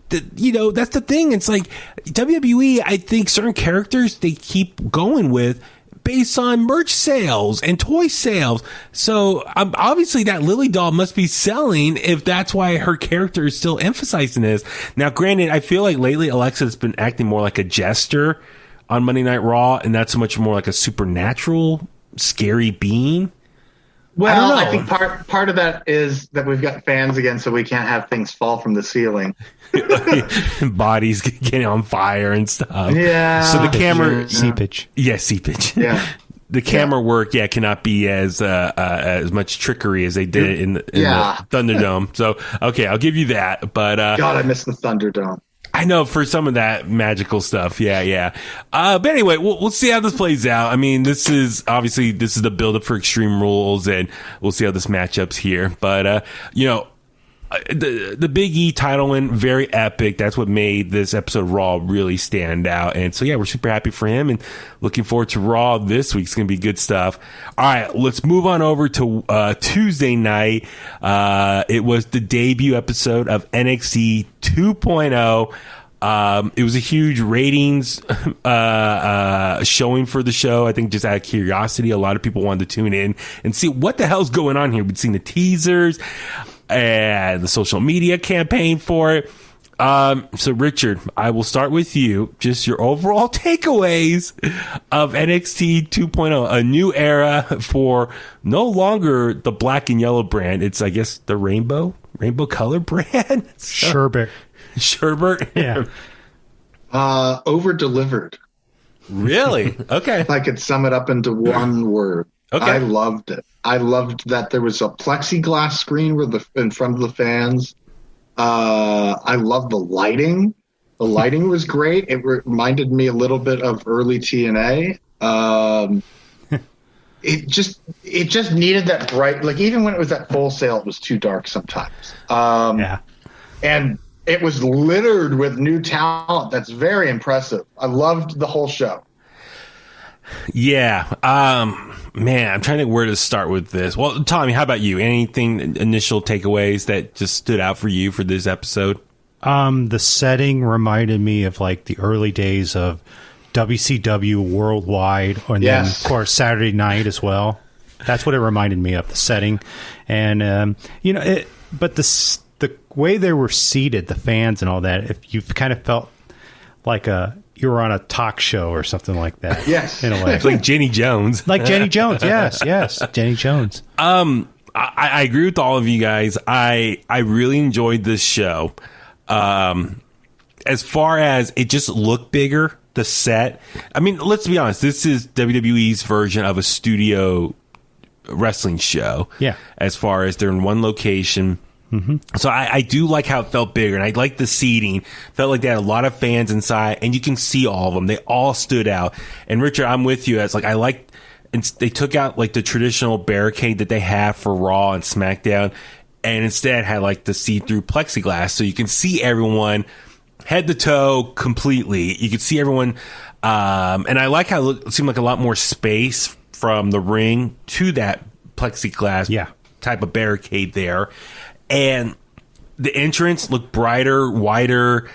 Speaker 5: that's the thing. It's like WWE, I think certain characters they keep going with based on merch sales and toy sales. So obviously that Lily doll must be selling if that's why her character is still emphasizing this. Now, granted, I feel like lately Alexa's been acting more like a jester on Monday Night Raw, and not so much more like a supernatural, scary being.
Speaker 7: Well, I think part of that is that we've got fans again, so we can't have things fall from the ceiling.
Speaker 5: Bodies getting on fire and stuff.
Speaker 7: Yeah.
Speaker 5: So the camera
Speaker 6: seepage.
Speaker 5: Yeah, seepage.
Speaker 7: Yeah.
Speaker 5: The camera work, cannot be as much trickery as they did in the Thunderdome. So okay, I'll give you that. But
Speaker 7: God, I miss the Thunderdome.
Speaker 5: I know, for some of that magical stuff. Yeah. But anyway, we'll see how this plays out. I mean, this is the build up for Extreme Rules, and we'll see how this matchups here. But, the Big E title win, very epic. That's what made this episode of Raw really stand out. And so, we're super happy for him and looking forward to Raw this week. It's going to be good stuff. All right, let's move on over to Tuesday night. It was the debut episode of NXT 2.0. It was a huge ratings showing for the show. I think just out of curiosity, a lot of people wanted to tune in and see what the hell's going on here. We'd seen the teasers and the social media campaign for it. So Richard, I will start with you. Just your overall takeaways of NXT 2.0, a new era for no longer the black and yellow brand. It's, I guess, the rainbow color brand.
Speaker 6: Sherbert.
Speaker 5: Yeah.
Speaker 7: Over delivered.
Speaker 5: Really? Okay.
Speaker 7: If I could sum it up into one word. Okay. I loved it. I loved that there was a plexiglass screen in front of the fans. I love the lighting. The lighting was great. It reminded me a little bit of early TNA. It just needed that bright, like even when it was at Full Sail, it was too dark sometimes. And it was littered with new talent. That's very impressive. I loved the whole show.
Speaker 5: Yeah. Man, I'm trying to think where to start with this. Well, Tommy, how about you? Anything, initial takeaways that just stood out for you for this episode?
Speaker 6: The setting reminded me of like the early days of WCW Worldwide, and then of course Saturday Night as well. That's what it reminded me of, the setting, and but the way they were seated, the fans and all that, if you kind of felt like you were on a talk show or something like that.
Speaker 7: Yes,
Speaker 6: in a way,
Speaker 5: like Jenny Jones,
Speaker 6: yes, Jenny Jones.
Speaker 5: I agree with all of you guys. I really enjoyed this show. As far as it just looked bigger, the set. I mean, let's be honest. This is WWE's version of a studio wrestling show.
Speaker 6: Yeah.
Speaker 5: As far as they're in one location. Mm-hmm. So I do like how it felt bigger, and I like the seating. Felt like they had a lot of fans inside, and you can see all of them. They all stood out. And Richard, I'm with you. It's like I like. And they took out like the traditional barricade that they have for Raw and SmackDown, and instead had like the see-through plexiglass, so you can see everyone head to toe completely. You can see everyone, and I like how it seemed like a lot more space from the ring to that plexiglass type of barricade there, and the entrance looked brighter, wider.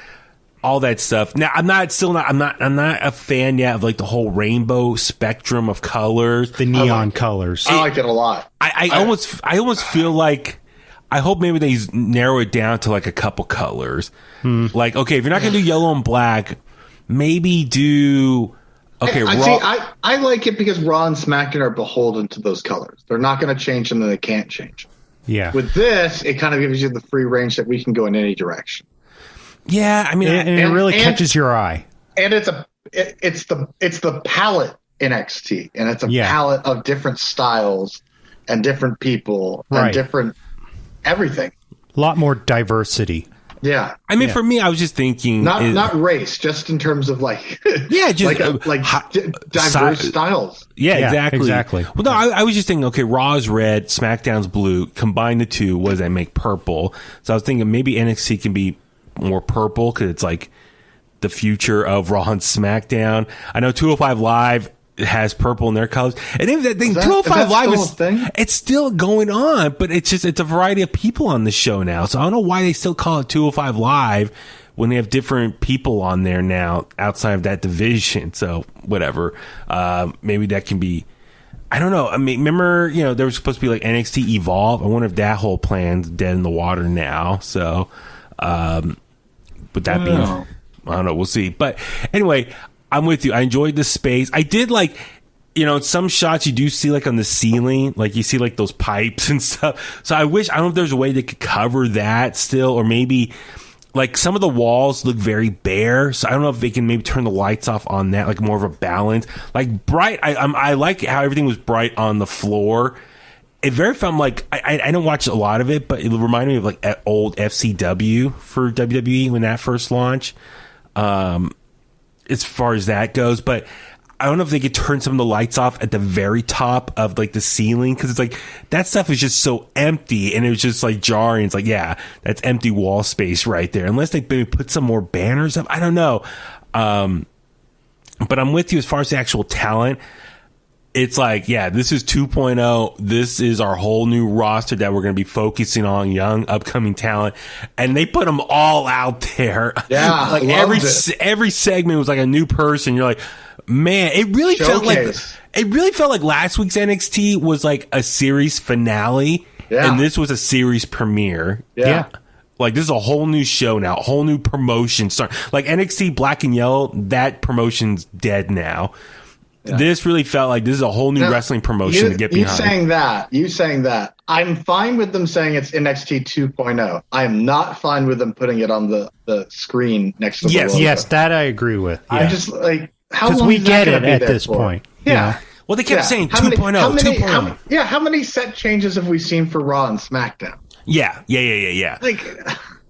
Speaker 5: All that stuff. Now, I'm not a fan yet of like the whole rainbow spectrum of colors,
Speaker 6: the neon colors.
Speaker 7: I liked it a lot.
Speaker 5: I almost feel like I hope maybe they narrow it down to like a couple colors. Like, okay, if you're not gonna do yellow and black, maybe do
Speaker 7: I like it because Raw and SmackDown are beholden to those colors. They're not going to change them, and they can't change them.
Speaker 6: Yeah.
Speaker 7: With this, it kind of gives you the free range that we can go in any direction.
Speaker 5: Yeah, I mean,
Speaker 6: and it really catches your eye.
Speaker 7: And it's the palette NXT, and it's a palette of different styles and different people and different everything.
Speaker 6: A lot more diversity.
Speaker 7: Yeah,
Speaker 5: I mean, for me, I was just thinking,
Speaker 7: not race, just in terms of like
Speaker 5: just
Speaker 7: diverse styles.
Speaker 5: Yeah, exactly. Well, no, I was just thinking, okay, Raw's red, SmackDown's blue. Combine the two, what does that make? Purple. So I was thinking maybe NXT can be more purple because it's like the future of Raw and SmackDown. I know 205 Live has purple in their colors, and even that thing 205 Live it's still going on, but it's a variety of people on the show now. So I don't know why they still call it 205 Live when they have different people on there now outside of that division. So whatever, maybe that can be. I don't know. I mean, remember, there was supposed to be like NXT Evolve. I wonder if that whole plan's dead in the water now. So. But that being, I don't know, we'll see. But anyway, I'm with you. I enjoyed the space. I did like, some shots you do see like on the ceiling, like you see like those pipes and stuff. So I don't know if there's a way they could cover that still, or maybe like some of the walls look very bare. So I don't know if they can maybe turn the lights off on that, like more of a balance, like bright. I like how everything was bright on the floor. It very felt like I didn't watch a lot of it, but it reminded me of like old FCW for WWE when that first launched. As far as that goes, but I don't know if they could turn some of the lights off at the very top of like the ceiling, because it's like that stuff is just so empty, and it was just like jarring. It's like, yeah, that's empty wall space right there. Unless they maybe put some more banners up, I don't know. But I'm with you as far as the actual talent. It's like, yeah, this is 2.0. This is our whole new roster that we're going to be focusing on, young, upcoming talent. And they put them all out there.
Speaker 7: Yeah,
Speaker 5: like every segment was like a new person. You're like, man, it really felt like last week's NXT was like a series finale, and this was a series premiere.
Speaker 7: Yeah.
Speaker 5: Like, this is a whole new show now, a whole new promotion start. Like NXT Black and Yellow, that promotion's dead now. Yeah. This really felt like this is a whole new wrestling promotion to get behind.
Speaker 7: You saying that. I'm fine with them saying it's NXT 2.0. I am not fine with them putting it on the screen next to the logo.
Speaker 6: Yes, that I agree with. Yeah.
Speaker 7: I'm just like, how long
Speaker 6: because we
Speaker 7: is
Speaker 6: get
Speaker 7: that
Speaker 6: it at this point.
Speaker 7: Yeah.
Speaker 5: Well, they kept saying 2.0, 2.0.
Speaker 7: How many set changes have we seen for Raw and SmackDown?
Speaker 5: Yeah.
Speaker 7: Like,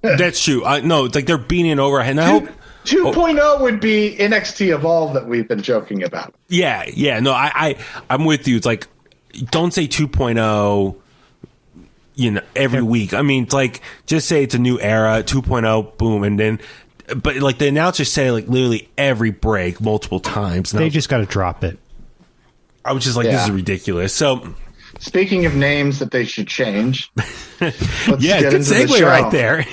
Speaker 5: that's true. No, it's like they're beating it over. And I hope
Speaker 7: 2.0 would be NXT Evolve that we've been joking about.
Speaker 5: Yeah. No, I'm with you. It's like, don't say 2.0, every week. I mean, it's like, just say it's a new era, 2.0, boom, and then, but like the announcers say like literally every break multiple times.
Speaker 6: They just got to drop it.
Speaker 5: I was just like, this is ridiculous. So
Speaker 7: Speaking of names that they should change, let's
Speaker 5: yeah,
Speaker 7: get
Speaker 5: good
Speaker 7: into the
Speaker 5: segue
Speaker 7: show.
Speaker 5: right there.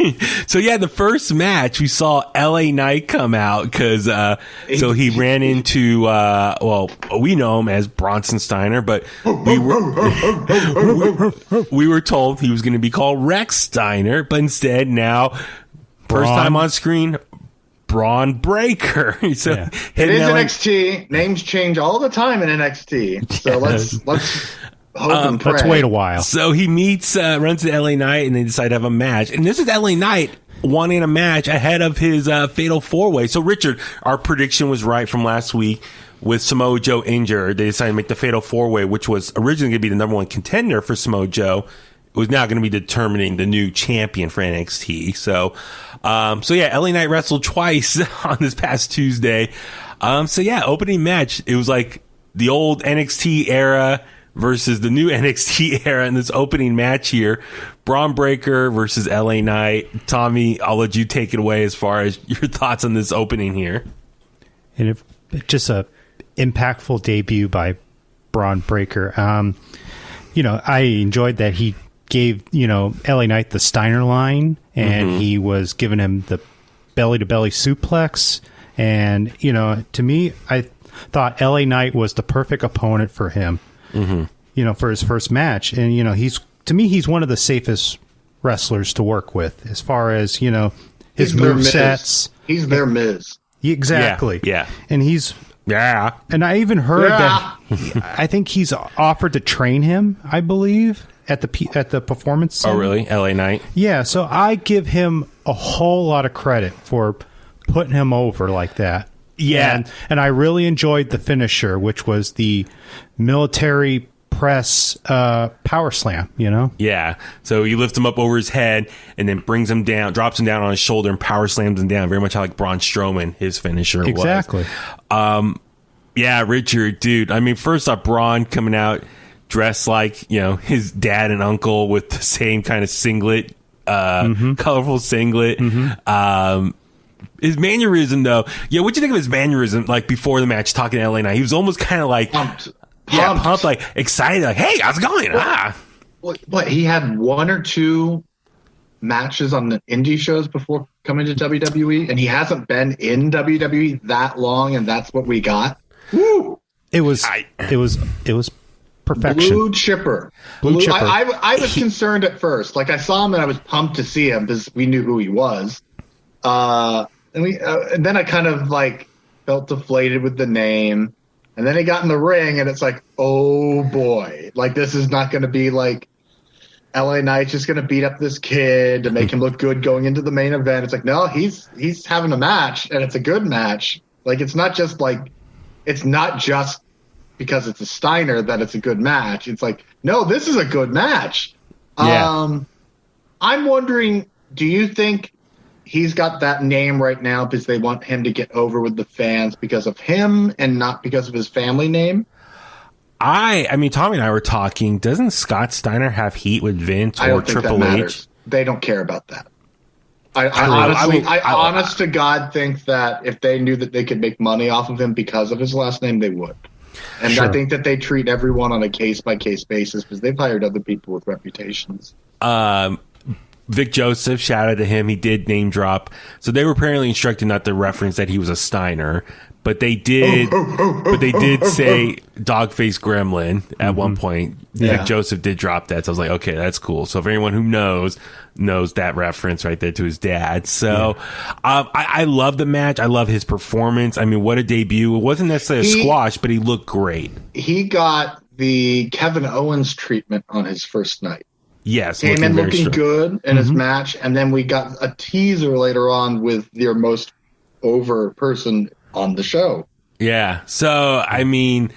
Speaker 5: So yeah, the first match we saw LA Knight come out because so he ran into we know him as Bronson Steiner, but we were told he was going to be called Rex Steiner, but instead now first time on screen, Bron Breaker. So
Speaker 7: it is NXT. Names change all the time in NXT. So let's hope and pray.
Speaker 6: Let's wait a while.
Speaker 5: So he runs to LA Knight, and they decide to have a match. And this is LA Knight wanting a match ahead of his Fatal 4-Way. So Richard, our prediction was right from last week. With Samoa Joe injured, they decided to make the Fatal 4-Way, which was originally going to be the number one contender for Samoa Joe. It was now going to be determining the new champion for NXT. So yeah, LA Knight wrestled twice on this past Tuesday. So yeah, opening match, it was like the old NXT era versus the new NXT era in this opening match here. Bron Breaker versus LA Knight. Tommy, I'll let you take it away as far as your thoughts on this opening here.
Speaker 6: And just a impactful debut by Bron Breaker. I enjoyed that he gave, LA Knight the Steiner line, and he was giving him the belly-to-belly suplex. And, to me, I thought LA Knight was the perfect opponent for him, for his first match. And, he's one of the safest wrestlers to work with as far as, his movesets.
Speaker 7: He's their Miz.
Speaker 6: Exactly.
Speaker 5: Yeah.
Speaker 6: And and I even heard that I think he's offered to train him, I believe, at the performance center.
Speaker 5: Oh, really? LA Knight?
Speaker 6: Yeah, so I give him a whole lot of credit for putting him over like that.
Speaker 5: Yeah.
Speaker 6: And I really enjoyed the finisher, which was the military press power slam,
Speaker 5: Yeah. So he lifts him up over his head and then brings him down, drops him down on his shoulder and power slams him down, very much like Braun Strowman, his finisher was.
Speaker 6: Exactly.
Speaker 5: Yeah, Richard, dude. I mean, first off, Braun coming out dressed like, his dad and uncle with the same kind of singlet, colorful singlet. His mannerism, though. Yeah, what'd you think of his mannerism, like, before the match, talking to LA Knight? He was almost kind of like...
Speaker 7: Pumped.
Speaker 5: Yeah, pumped, like, excited, like, hey, how's it going?
Speaker 7: What, he had one or two matches on the indie shows before coming to WWE, and he hasn't been in WWE that long, and that's what we got. Woo!
Speaker 6: It was perfection.
Speaker 7: Blue chipper. I was concerned at first. Like, I saw him and I was pumped to see him because we knew who he was. And then I kind of like felt deflated with the name. And then he got in the ring and it's like, oh boy, like this is not going to be like LA Knight's just going to beat up this kid to make him look good going into the main event. It's like, no, he's having a match and it's a good match. Like, it's not just because it's a Steiner that it's a good match. It's like, no, this is a good match. Yeah. I'm wondering, do you think he's got that name right now because they want him to get over with the fans because of him and not because of his family name?
Speaker 5: I mean, Tommy and I were talking. Doesn't Scott Steiner have heat with Vince or Triple H?
Speaker 7: They don't care about that. I honest to God think that if they knew that they could make money off of him because of his last name, they would. And sure. I think that they treat everyone on a case-by-case basis because they've hired other people with reputations.
Speaker 5: Vic Joseph, shout out to him. He did name drop. So they were apparently instructed not to reference that he was a Steiner, but they did. But they did say Dogface Gremlin at one point. Yeah. Vic Joseph did drop that, so I was like, okay, that's cool. So if anyone who knows that reference right there to his dad. So I love the match. I love his performance. I mean, what a debut! It wasn't necessarily a squash, but he looked great.
Speaker 7: He got the Kevin Owens treatment on his first night.
Speaker 5: Yes,
Speaker 7: came in looking good in his match, and then we got a teaser later on with their most over person on the show.
Speaker 5: Yeah, so I mean,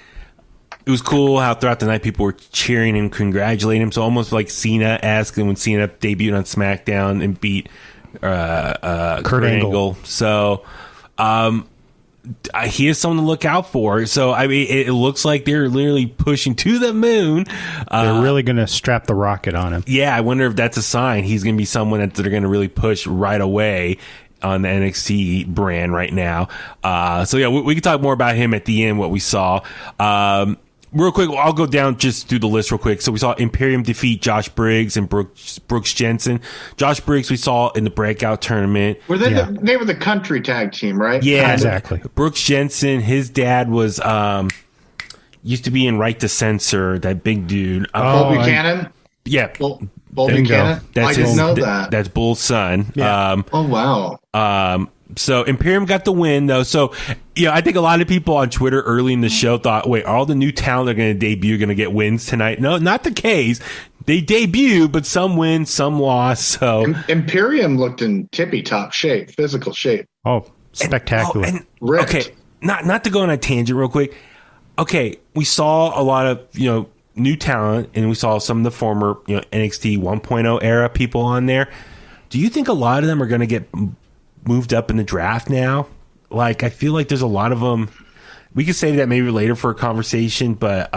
Speaker 5: it was cool how throughout the night people were cheering and congratulating him. So almost like Cena-esque, and when Cena debuted on SmackDown and beat Kurt Angle. So he is someone to look out for. So, I mean, it looks like they're literally pushing to the moon.
Speaker 6: They're really going to strap the rocket on him.
Speaker 5: Yeah, I wonder if that's a sign. He's going to be someone that they're going to really push right away on the NXT brand right now. So, yeah, we can talk more about him at the end, what we saw. real quick, I'll go down just through the list real quick. So we saw Imperium defeat Josh Briggs and Brooks Jensen. Josh Briggs we saw in the breakout tournament.
Speaker 7: Were they they were the country tag team, right?
Speaker 5: Yeah,
Speaker 6: exactly.
Speaker 5: Brooks Jensen, his dad was used to be in Right to Censor, that big dude.
Speaker 7: Bull Buchanan?
Speaker 5: Yeah.
Speaker 7: Bull Buchanan? I didn't know that.
Speaker 5: That's Bull's son.
Speaker 6: Yeah.
Speaker 7: Oh, wow.
Speaker 5: So Imperium got the win, though. So, I think a lot of people on Twitter early in the show thought, wait, are all the new talent that are going to debut going to get wins tonight? No, not the case. They debut, but some win, some lost. So
Speaker 7: Imperium looked in tippy-top shape, physical shape.
Speaker 6: Oh, spectacular.
Speaker 5: Okay, not to go on a tangent real quick. Okay, we saw a lot of, new talent, and we saw some of the former, NXT 1.0 era people on there. Do you think a lot of them are going to get moved up in the draft now? Like, I feel like there's a lot of them. We could save that maybe later for a conversation, but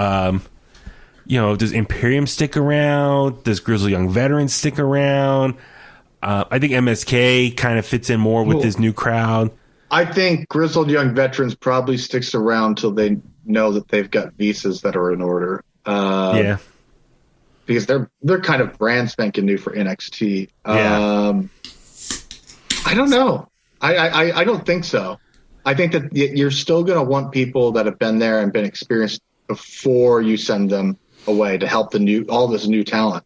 Speaker 5: does Imperium stick around? Does Grizzled Young Veterans stick around? I think MSK kind of fits in more with this new crowd.
Speaker 7: I think Grizzled Young Veterans probably sticks around till they know that they've got visas that are in order. Because they're kind of brand spanking new for NXT. I don't know. I don't think so. I think that you're still going to want people that have been there and been experienced before you send them away to help all this new talent.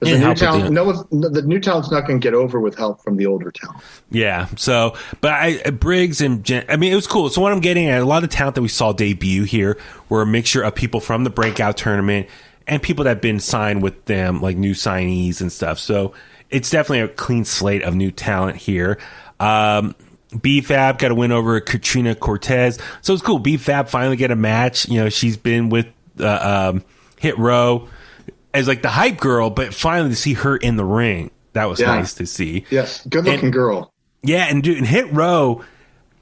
Speaker 7: The new talent's not going to get over with help from the older talent.
Speaker 5: Yeah. So, but Briggs and it was cool. So what I'm getting at, a lot of the talent that we saw debut here were a mixture of people from the breakout tournament and people that have been signed with them, like new signees and stuff. So it's definitely a clean slate of new talent here. B-Fab got a win over Katrina Cortez. So it's cool. B-Fab finally get a match. She's been with Hit Row as like the hype girl, but finally to see her in the ring, that was nice to see.
Speaker 7: Yes, good looking girl.
Speaker 5: Yeah, and dude, Hit Row,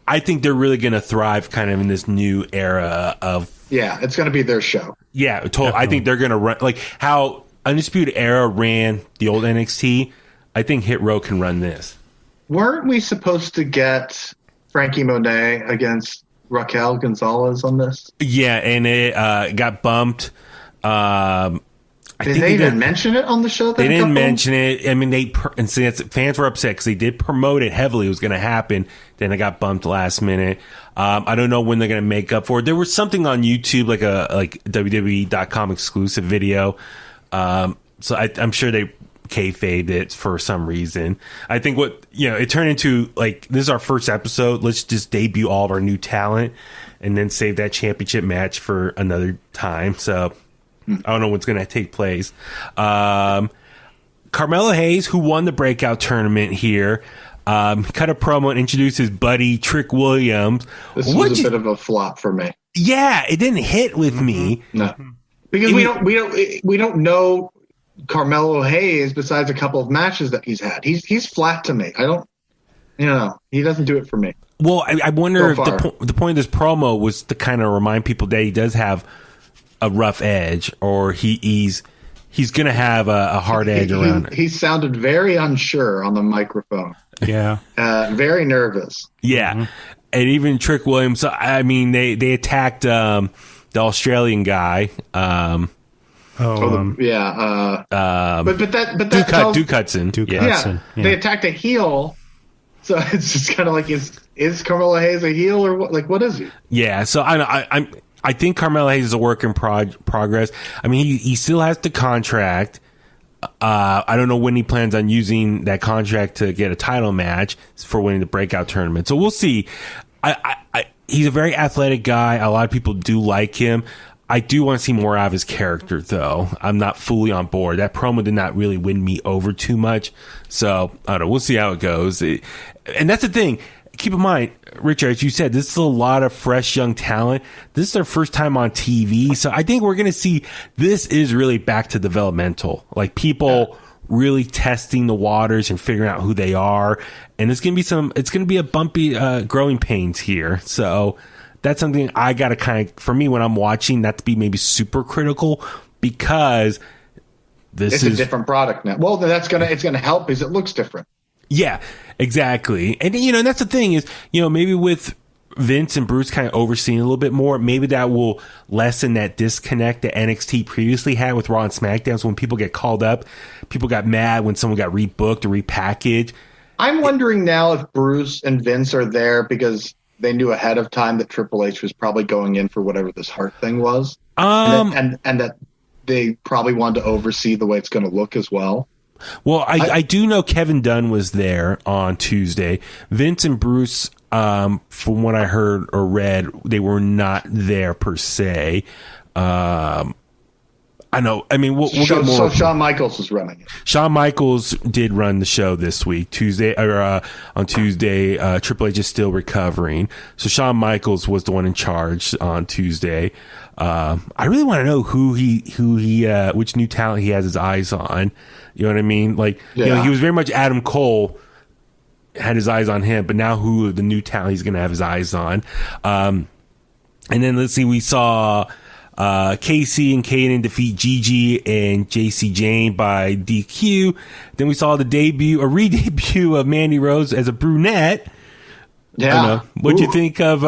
Speaker 5: I think they're really going to thrive kind of in this new era of...
Speaker 7: Yeah, it's going to be their show.
Speaker 5: Yeah, totally. I think they're going to run... Like how Undisputed Era ran the old NXT, I think Hit Row can run this.
Speaker 7: Weren't we supposed to get Frankie Monet against Raquel Gonzalez on this?
Speaker 5: Yeah, and it got bumped.
Speaker 7: Did they even mention it on the show?
Speaker 5: They didn't mention it. I mean, fans were upset because they did promote it heavily. It was going to happen. Then it got bumped last minute. I don't know when they're going to make up for it. There was something on YouTube, like WWE.com exclusive video. So I'm sure they kayfabed it for some reason. I think it turned into like, this is our first episode. Let's just debut all of our new talent and then save that championship match for another time. So I don't know what's going to take place. Carmelo Hayes, who won the breakout tournament here, cut a promo and introduced his buddy Trick Williams.
Speaker 7: This was a bit of a flop for me.
Speaker 5: Yeah, it didn't hit with me.
Speaker 7: No, because we don't know Carmelo Hayes besides a couple of matches that he's had. He's flat to me. I don't, he doesn't do it for me.
Speaker 5: Well, I wonder if the point of this promo was to kind of remind people that he does have a rough edge, or he's going to have a hard edge around it.
Speaker 7: He sounded very unsure on the microphone.
Speaker 6: Yeah.
Speaker 7: Very nervous.
Speaker 5: Yeah. Mm-hmm. And even Trick Williams, I mean, they attacked the Australian guy.
Speaker 7: But that
Speaker 5: Duke Hudson.
Speaker 7: Yeah. They attacked a heel. So it's just kind of like, is Carmelo Hayes a heel, or what? Like, what is he?
Speaker 5: Yeah. So I think Carmelo Hayes is a work in progress. I mean, he still has the contract. I don't know when he plans on using that contract to get a title match for winning the breakout tournament. So we'll see. He's a very athletic guy. A lot of people do like him. I do want to see more out of his character, though. I'm not fully on board. That promo did not really win me over too much. So I don't know. We'll see how it goes. And that's the thing. Keep in mind, Richard, as you said, this is a lot of fresh young talent. This is their first time on TV. So I think we're going to see, this is really back to developmental. Like people really testing the waters and figuring out who they are. And it's going to be a bumpy growing pains here. So that's something I got to kind of, for me, when I'm watching, not to be maybe super critical, because
Speaker 7: it's a different product now. Well, it's going to help because it looks different.
Speaker 5: Yeah, exactly. And, and that's the thing is, maybe with Vince and Bruce kind of overseeing a little bit more, maybe that will lessen that disconnect that NXT previously had with Raw and SmackDown. So when people get called up, people got mad when someone got rebooked or repackaged.
Speaker 7: I'm wondering now if Bruce and Vince are there because they knew ahead of time that Triple H was probably going in for whatever this Hart thing was, and that they probably wanted to oversee the way it's going to look as well.
Speaker 5: Well, I do know Kevin Dunn was there on Tuesday. Vince and Bruce, from what I heard or read, they were not there per se. I know. I mean, we'll get more.
Speaker 7: So Shawn Michaels was running it.
Speaker 5: Shawn Michaels did run the show this week, on Tuesday. Triple H is still recovering, so Shawn Michaels was the one in charge on Tuesday. I really want to know which new talent he has his eyes on. You know what I mean? Like, you know, he was very much Adam Cole, had his eyes on him, but now who the new talent he's going to have his eyes on. And then let's see, we saw Casey and Kaden defeat Gigi and JC Jane by DQ. Then we saw the re-debut of Mandy Rose as a brunette.
Speaker 7: Yeah.
Speaker 5: What'd you think of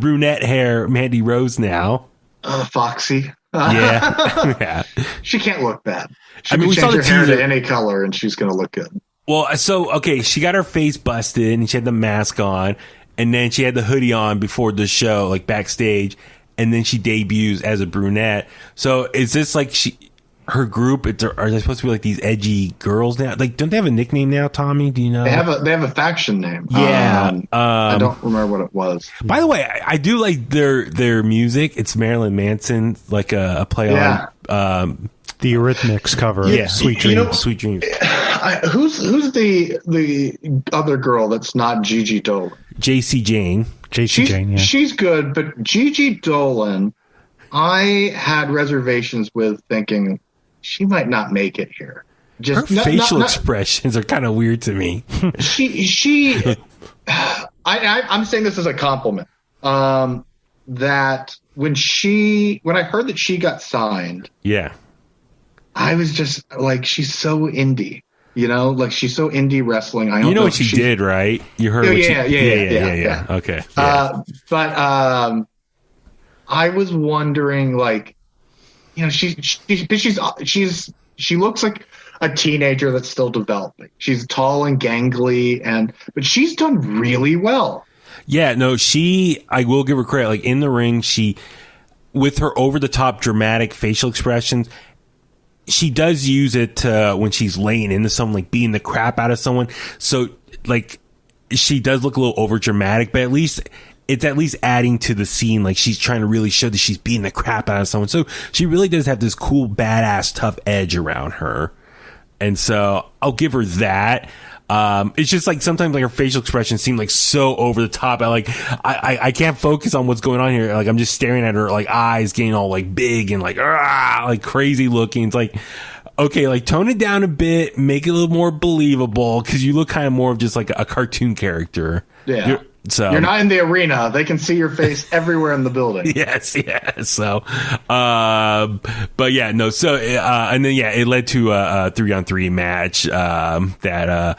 Speaker 5: brunette hair Mandy Rose now?
Speaker 7: Foxy.
Speaker 5: Yeah.
Speaker 7: She can't look bad. She
Speaker 5: we saw the
Speaker 7: hair
Speaker 5: teaser
Speaker 7: to any color and she's going to look good.
Speaker 5: Well, so, okay, she got her face busted and she had the mask on, and then she had the hoodie on before the show, like backstage, and then she debuts as a brunette. So is this like her group? Are they supposed to be like these edgy girls now? Like, don't they have a nickname now, Tommy? Do you know?
Speaker 7: They have a faction name.
Speaker 5: Yeah.
Speaker 7: I don't remember what it was.
Speaker 5: By the way, I do like their music. It's Marilyn Manson, like a play on
Speaker 6: the Eurythmics cover.
Speaker 5: Yeah,
Speaker 6: Sweet Dreams.
Speaker 5: Sweet Dreams.
Speaker 7: Who's the other girl that's not Gigi Dolan?
Speaker 5: JC Jane.
Speaker 6: Jane, yeah.
Speaker 7: She's good, but Gigi Dolan, I had reservations with, thinking she might not make it here.
Speaker 5: Her facial expressions are kind of weird to me.
Speaker 7: I'm saying this as a compliment. That when I heard that she got signed,
Speaker 5: yeah,
Speaker 7: I was just like, she's so indie. You know, like she's so indie wrestling. I don't know
Speaker 5: what she did, right? You heard? Yeah. Okay. Yeah.
Speaker 7: But I was wondering, like, you know, she looks like a teenager that's still developing. She's tall and gangly, but she's done really well.
Speaker 5: Yeah. No, I will give her credit. Like in the ring, with her over the top dramatic facial expressions, she does use it when she's laying into someone, like beating the crap out of someone. So, like, she does look a little over dramatic, but it's at least adding to the scene. Like, she's trying to really show that she's beating the crap out of someone. So, she really does have this cool, badass, tough edge around her. And so, I'll give her that. It's just like sometimes like her facial expressions seem like so over the top. I can't focus on what's going on here. Like I'm just staring at her like eyes getting all like big and like crazy looking. It's like, okay, like tone it down a bit, make it a little more believable because you look kind of more of just like a cartoon character.
Speaker 7: Yeah. You're not in the arena. They can see your face everywhere in the building.
Speaker 5: Yes. So, but yeah, no. So, and then it led to a 3-on-3 match that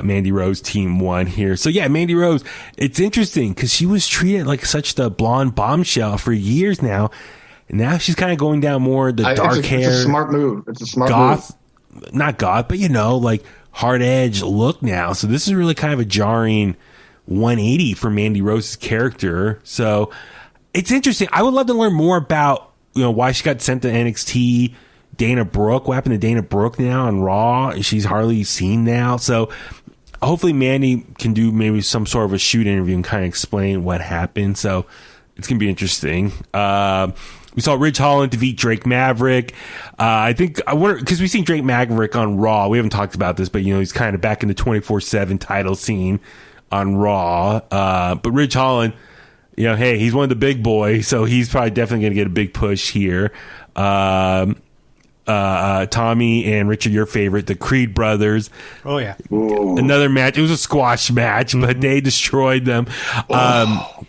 Speaker 5: Mandy Rose team won here. So yeah, Mandy Rose. It's interesting because she was treated like such the blonde bombshell for years now, and now she's kind of going down more the dark hair.
Speaker 7: It's a smart move. It's a smart move.
Speaker 5: Not goth, but like hard edge look now. So this is really kind of a jarring 180 for Mandy Rose's character. So it's interesting. I would love to learn more about, why she got sent to NXT. Dana Brooke, what happened to Dana Brooke now on Raw? She's hardly seen now. So hopefully Mandy can do maybe some sort of a shoot interview and kind of explain what happened. So it's going to be interesting. We saw Ridge Holland defeat Drake Maverick. I wonder, because we've seen Drake Maverick on Raw. We haven't talked about this, but he's kind of back in the 24/7 title scene on Raw. But Ridge Holland, hey, he's one of the big boys, so he's probably definitely going to get a big push here. Tommy and Richard, your favorite, the Creed brothers.
Speaker 6: Oh, yeah.
Speaker 7: Ooh.
Speaker 5: Another match. It was a squash match, but they destroyed them. I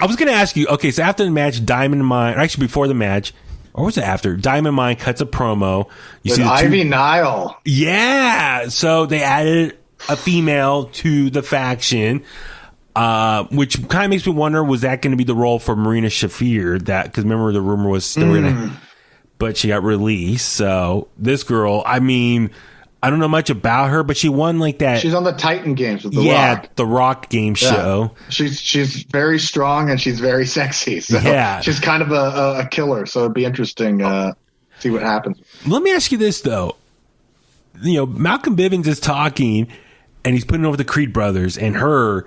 Speaker 5: was going to ask you, okay, so after the match, Diamond Mine, or actually before the match, or was it after? Diamond Mine cuts a promo.
Speaker 7: You see Ivy Nile.
Speaker 5: Yeah. So they added a female to the faction. which kind of makes me wonder, was that going to be the role for Marina Shafir? Because remember the rumor was still but she got released. So this girl, I mean, I don't know much about her, but she won like that.
Speaker 7: She's on the Titan games with The Rock.
Speaker 5: The Rock game show.
Speaker 7: She's very strong and she's very sexy. So she's kind of a killer. So it'd be interesting see what happens.
Speaker 5: Let me ask you this though. You know, Malcolm Bivens is talking and he's putting over the Creed brothers and her.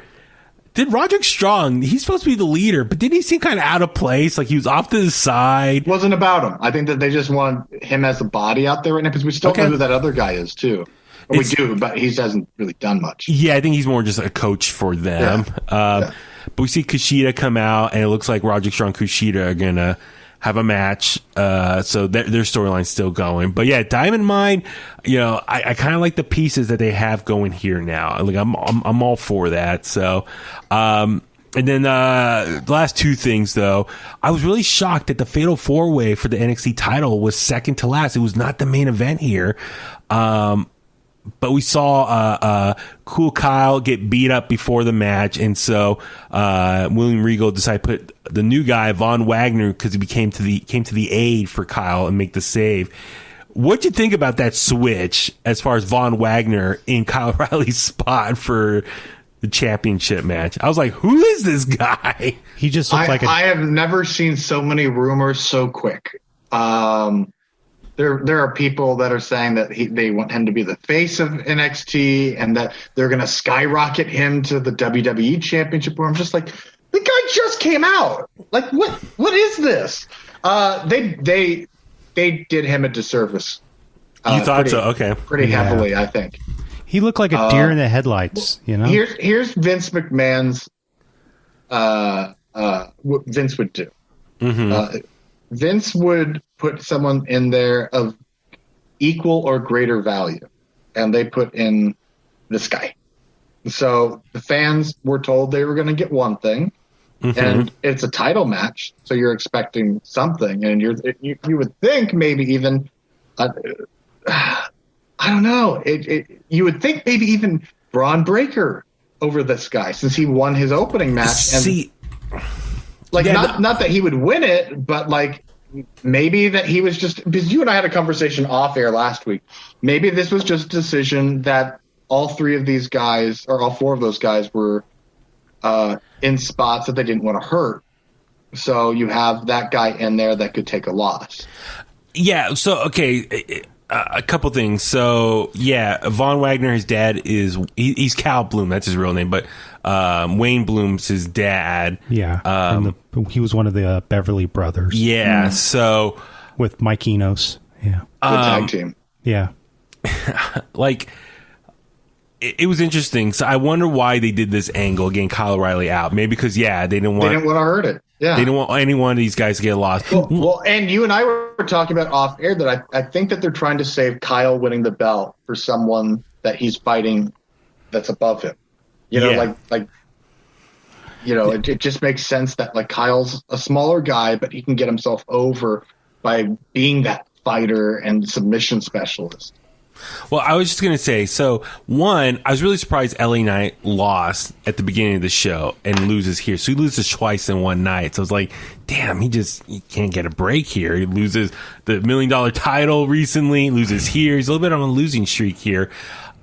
Speaker 5: Did Roderick Strong, he's supposed to be the leader, but didn't he seem kind of out of place? Like he was off to the side.
Speaker 7: Wasn't about him. I think that they just want him as a body out there right now because we still know who that other guy is too. We do, but he hasn't really done much. Yeah,
Speaker 5: I think he's more just a coach for them. But we see Kushida come out, and it looks like Roderick Strong and Kushida are going to have a match. So their storyline's still going. But yeah, Diamond Mine, you know, I kind of like the pieces that they have going here now. Like I'm all for that. So, and then the last two things though, I was really shocked that the Fatal 4-Way for the NXT title was second to last. It was not the main event here. But we saw Cool Kyle get beat up before the match, and so William Regal decided to put the new guy Von Wagner because he came to the aid for Kyle and make the save. What'd you think about that switch as far as Von Wagner in Kyle O'Reilly's spot for the championship match? I was like, who is this guy?
Speaker 6: He just looked like
Speaker 7: I have never seen so many rumors so quick. There are people that are saying that they want him to be the face of NXT and that they're going to skyrocket him to the WWE Championship. Where I'm just like, the guy just came out. Like, what is this? They did him a disservice.
Speaker 5: You thought so? Okay.
Speaker 7: Pretty heavily, I think.
Speaker 6: He looked like a deer in the headlights, you know?
Speaker 7: Here's Vince McMahon's what Vince would do. Mm-hmm. Vince would put someone in there of equal or greater value, and they put in this guy. So the fans were told they were going to get one thing, and it's a title match, so you're expecting something, and you would think maybe even I don't know. You would think maybe even Bron Breaker over this guy since he won his opening match. And not that he would win it, but like maybe that he was just, because you and I had a conversation off air last week. Maybe this was just a decision that all three of these guys or all four of those guys were in spots that they didn't want to hurt. So you have that guy in there that could take a loss. Yeah.
Speaker 5: So, okay. A couple things. So, yeah, Von Wagner, his dad he's Cal Bloom. That's his real name. But Wayne Bloom's his dad.
Speaker 6: Yeah. He was one of the Beverly brothers.
Speaker 5: Yeah. So.
Speaker 6: With Mike Enos. Yeah.
Speaker 7: The tag team.
Speaker 6: Yeah.
Speaker 5: Like, it was interesting. So I wonder why they did this angle, getting Kyle O'Reilly out. Maybe because, they didn't want
Speaker 7: to hurt it. Yeah.
Speaker 5: They didn't want any one of these guys to get lost.
Speaker 7: Well, and you and I were talking about off air that I think that they're trying to save Kyle winning the belt for someone that he's fighting that's above him. You know, it just makes sense that like Kyle's a smaller guy, but he can get himself over by being that fighter and submission specialist.
Speaker 5: Well, I was just going to say, so one, I was really surprised LA Knight lost at the beginning of the show and loses here. So he loses twice in one night. So I was like, damn, he can't get a break here. He loses the $1 million title recently, loses here. He's a little bit on a losing streak here.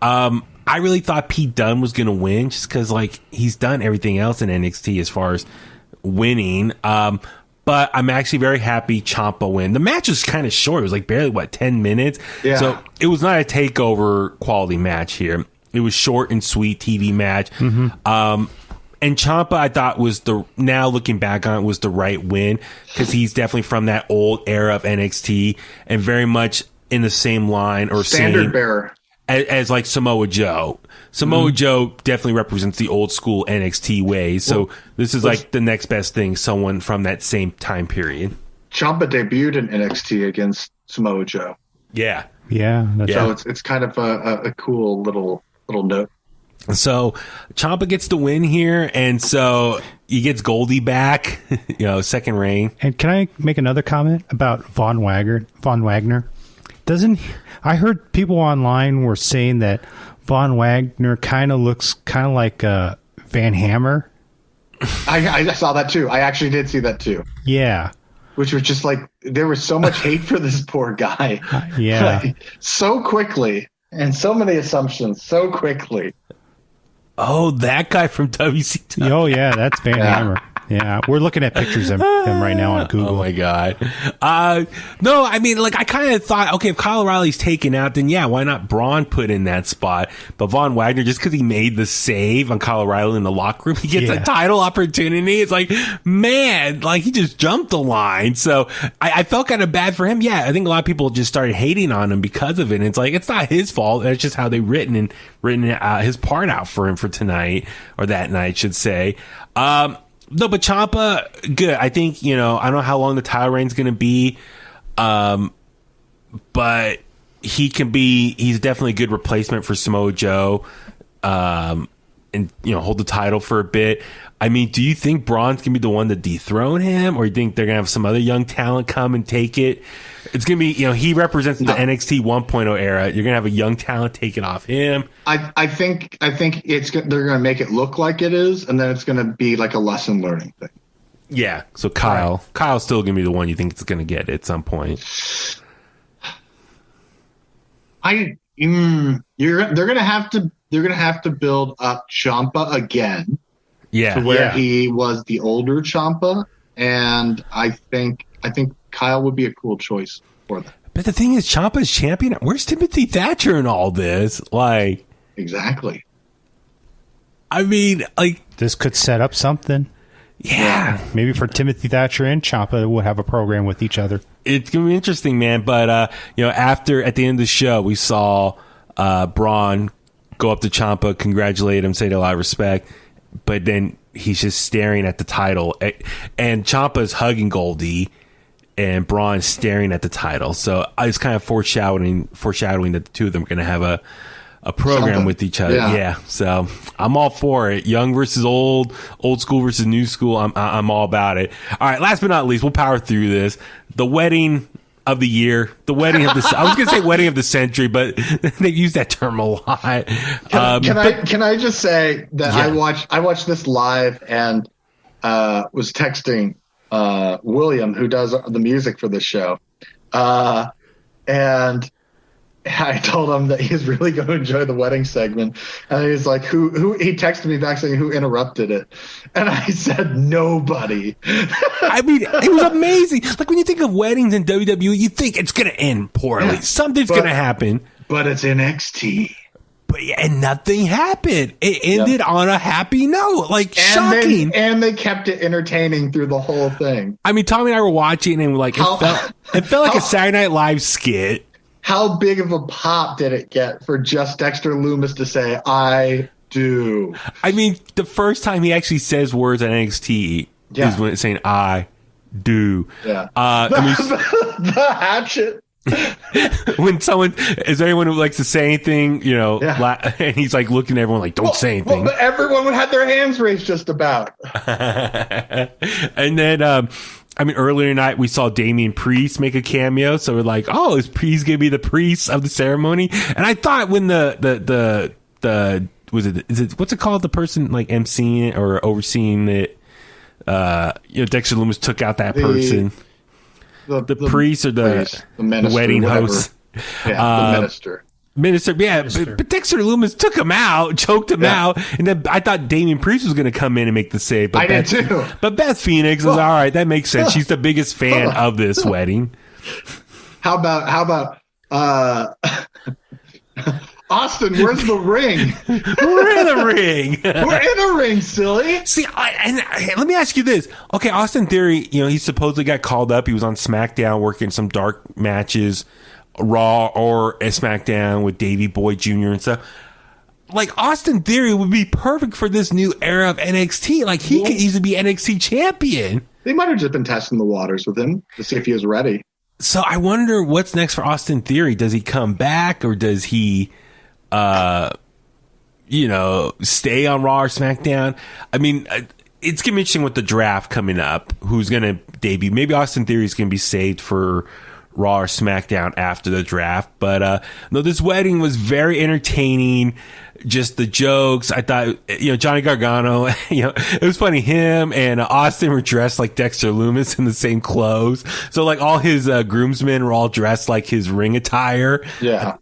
Speaker 5: I really thought Pete Dunne was going to win just because like he's done everything else in NXT as far as winning. But I'm actually very happy Ciampa win. The match was kind of short. It was like barely, 10 minutes? Yeah. So it was not a takeover quality match here. It was short and sweet TV match. Mm-hmm. And Ciampa, I thought now looking back on it, was the right win because he's definitely from that old era of NXT and very much in the same line or
Speaker 7: standard bearer
Speaker 5: as like Samoa Joe. Samoa Joe definitely represents the old school NXT ways. So this is like the next best thing, someone from that same time period.
Speaker 7: Ciampa debuted in NXT against Samoa Joe.
Speaker 5: Yeah.
Speaker 6: Yeah.
Speaker 7: So it's kind of a cool little note.
Speaker 5: So Ciampa gets the win here, and so he gets Goldie back, second reign.
Speaker 6: And can I make another comment about Von Wagner? I heard people online were saying that Von Wagner kind of looks like Van Hammer
Speaker 7: I saw that too. I actually did see that too.
Speaker 6: Yeah.
Speaker 7: Which was just like, there was so much hate for this poor guy.
Speaker 6: Yeah.
Speaker 7: Like, so quickly, and so many assumptions so quickly.
Speaker 5: Oh, that guy from WCW.
Speaker 6: Oh, yeah, that's Van Hammer. Yeah, we're looking at pictures of him right now on Google.
Speaker 5: Oh my God. No, I mean, like, I kind of thought, okay, if Kyle O'Reilly's taken out, then yeah, why not Braun put in that spot? But Von Wagner, just because he made the save on Kyle O'Reilly in the locker room, he gets a title opportunity. It's like, man, like, he just jumped the line. So I felt kind of bad for him. Yeah, I think a lot of people just started hating on him because of it. And it's like, it's not his fault. That's just how they written his part out for him for tonight, or that night, should say. No, but Ciampa, good. I think, I don't know how long the title reign's going to be, but he's definitely a good replacement for Samoa Joe, and, hold the title for a bit. I mean, do you think Braun's going to be the one to dethrone him, or do you think they're going to have some other young talent come and take it? It's going to be, he represents the NXT 1.0 era. You're going to have a young talent take it off him.
Speaker 7: I think they're going to make it look like it is, and then it's going to be like a lesson learning thing.
Speaker 5: Yeah. So Kyle's still going to be the one you think it's going to get at some point.
Speaker 7: They're going to have to build up Ciampa again.
Speaker 5: Yeah.
Speaker 7: To where he was the older Ciampa, and I think Kyle would be a cool choice for that.
Speaker 5: But the thing is, Ciampa's champion. Where's Timothy Thatcher in all this? Like,
Speaker 7: exactly.
Speaker 5: I mean, like,
Speaker 6: this could set up something.
Speaker 5: Yeah.
Speaker 6: Maybe for Timothy Thatcher and Ciampa will have a program with each other.
Speaker 5: It's gonna be interesting, man. But at the end of the show, we saw Braun go up to Ciampa, congratulate him, say a lot of respect, but then he's just staring at the title, and Ciampa's hugging Goldie, and Braun staring at the title. So it's kind of foreshadowing that the two of them are going to have a program with each other. Yeah. So I'm all for it. Young versus old school versus new school. I'm all about it. All right. Last but not least, we'll power through this. The wedding of the year, I was going to say wedding of the century, but they use that term a lot.
Speaker 7: Can I just say that I watched this live and was texting William, who does the music for this show, and I told him that he's really going to enjoy the wedding segment, and he's like, who he texted me back saying who interrupted it, and I said nobody.
Speaker 5: I mean, it was amazing. Like, when you think of weddings in WWE, you think it's going to end poorly. Something's going to happen,
Speaker 7: but it's NXT.
Speaker 5: But and nothing happened. It ended on a happy note. Like, shocking.
Speaker 7: And they kept it entertaining through the whole thing.
Speaker 5: I mean, Tommy and I were watching, and it felt like a Saturday Night Live skit.
Speaker 7: How big of a pop did it get for just Dexter Lumis to say, I do?
Speaker 5: I mean, the first time he actually says words at NXT is when it's saying, I do.
Speaker 7: Yeah.
Speaker 5: The
Speaker 7: hatchet.
Speaker 5: When is there anyone who likes to say anything, and he's like looking at everyone like, don't say anything.
Speaker 7: But everyone would have their hands raised just about.
Speaker 5: And then, earlier tonight we saw Damian Priest make a cameo. So we're like, oh, is Priest going to be the priest of the ceremony? And I thought when the what's it called? The person like emceeing it or overseeing it, Dexter Lumis took out that person. The priest or the
Speaker 7: minister,
Speaker 5: wedding
Speaker 7: whatever.
Speaker 5: host.
Speaker 7: Yeah, the minister.
Speaker 5: But Dexter Lumis took him out, choked him out, and then I thought Damian Priest was going to come in and make the save. But
Speaker 7: did too.
Speaker 5: But Beth Phoenix was all right. That makes sense. She's the biggest fan of this wedding.
Speaker 7: How about Austin, where's the ring?
Speaker 5: We're in the ring.
Speaker 7: We're in a ring, silly.
Speaker 5: See, let me ask you this. Okay, Austin Theory, he supposedly got called up. He was on SmackDown working some dark matches, Raw or a SmackDown with Davey Boy Jr. and stuff. Like, Austin Theory would be perfect for this new era of NXT. Like, he could easily be NXT champion.
Speaker 7: They might have just been testing the waters with him to see if he was ready.
Speaker 5: So I wonder what's next for Austin Theory. Does he come back, or does he stay on Raw or SmackDown? I mean, it's going to be interesting with the draft coming up. Who's going to debut? Maybe Austin Theory is going to be saved for Raw or SmackDown after the draft. But no, this wedding was very entertaining. Just the jokes. I thought, Johnny Gargano, it was funny. Him and Austin were dressed like Dexter Lumis in the same clothes. So like all his groomsmen were all dressed like his ring attire.
Speaker 7: Yeah.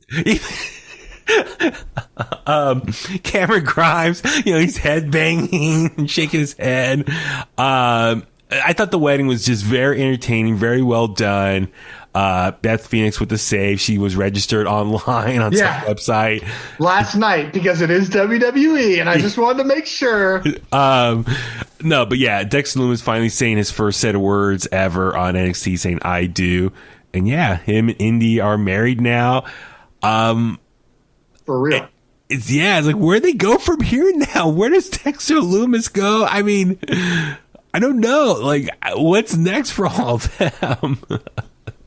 Speaker 5: Cameron Grimes, he's headbanging and shaking his head. I thought the wedding was just very entertaining, very well done. Beth Phoenix with the save. She was registered online on some website
Speaker 7: last night because it is WWE, and I just wanted to make sure.
Speaker 5: No, but yeah, Dexter Lumis finally saying his first set of words ever on NXT, saying "I do," and yeah, him and Indi are married now.
Speaker 7: For real.
Speaker 5: It's like, where they go from here now? Where does Dexter Lumis go? I mean, I don't know. Like, what's next for all of them?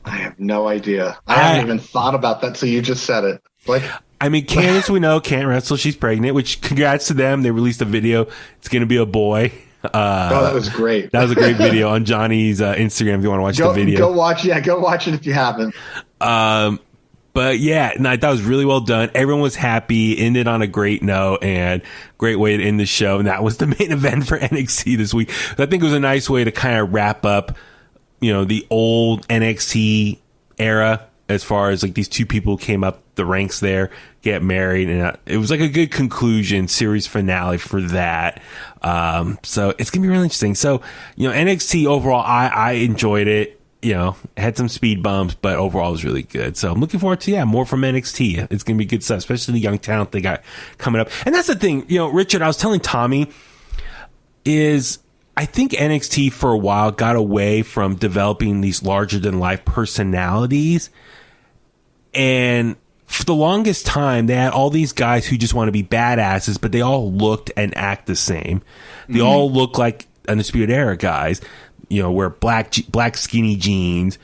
Speaker 7: I have no idea. I haven't even thought about that, so you just said it. Like,
Speaker 5: I mean, Candice, we know, can't wrestle. She's pregnant, which congrats to them. They released a video. It's going to be a boy.
Speaker 7: That was great.
Speaker 5: That was a great video on Johnny's Instagram if you want to watch the video.
Speaker 7: Go watch it if you haven't.
Speaker 5: But yeah, I thought it was really well done. Everyone was happy, ended on a great note, and great way to end the show. And that was the main event for NXT this week. So I think it was a nice way to kind of wrap up, the old NXT era as far as like these two people came up the ranks there, get married, and it was like a good conclusion, series finale for that. So it's gonna be really interesting. So NXT overall, I enjoyed it. Had some speed bumps, but overall it was really good. So I'm looking forward to, more from NXT. It's going to be good stuff, especially the young talent they got coming up. And that's the thing, Richard, I was telling Tommy, is I think NXT for a while got away from developing these larger than life personalities. And for the longest time, they had all these guys who just want to be badasses, but they all looked and act the same. They all look like Undisputed Era guys. Wear black skinny jeans,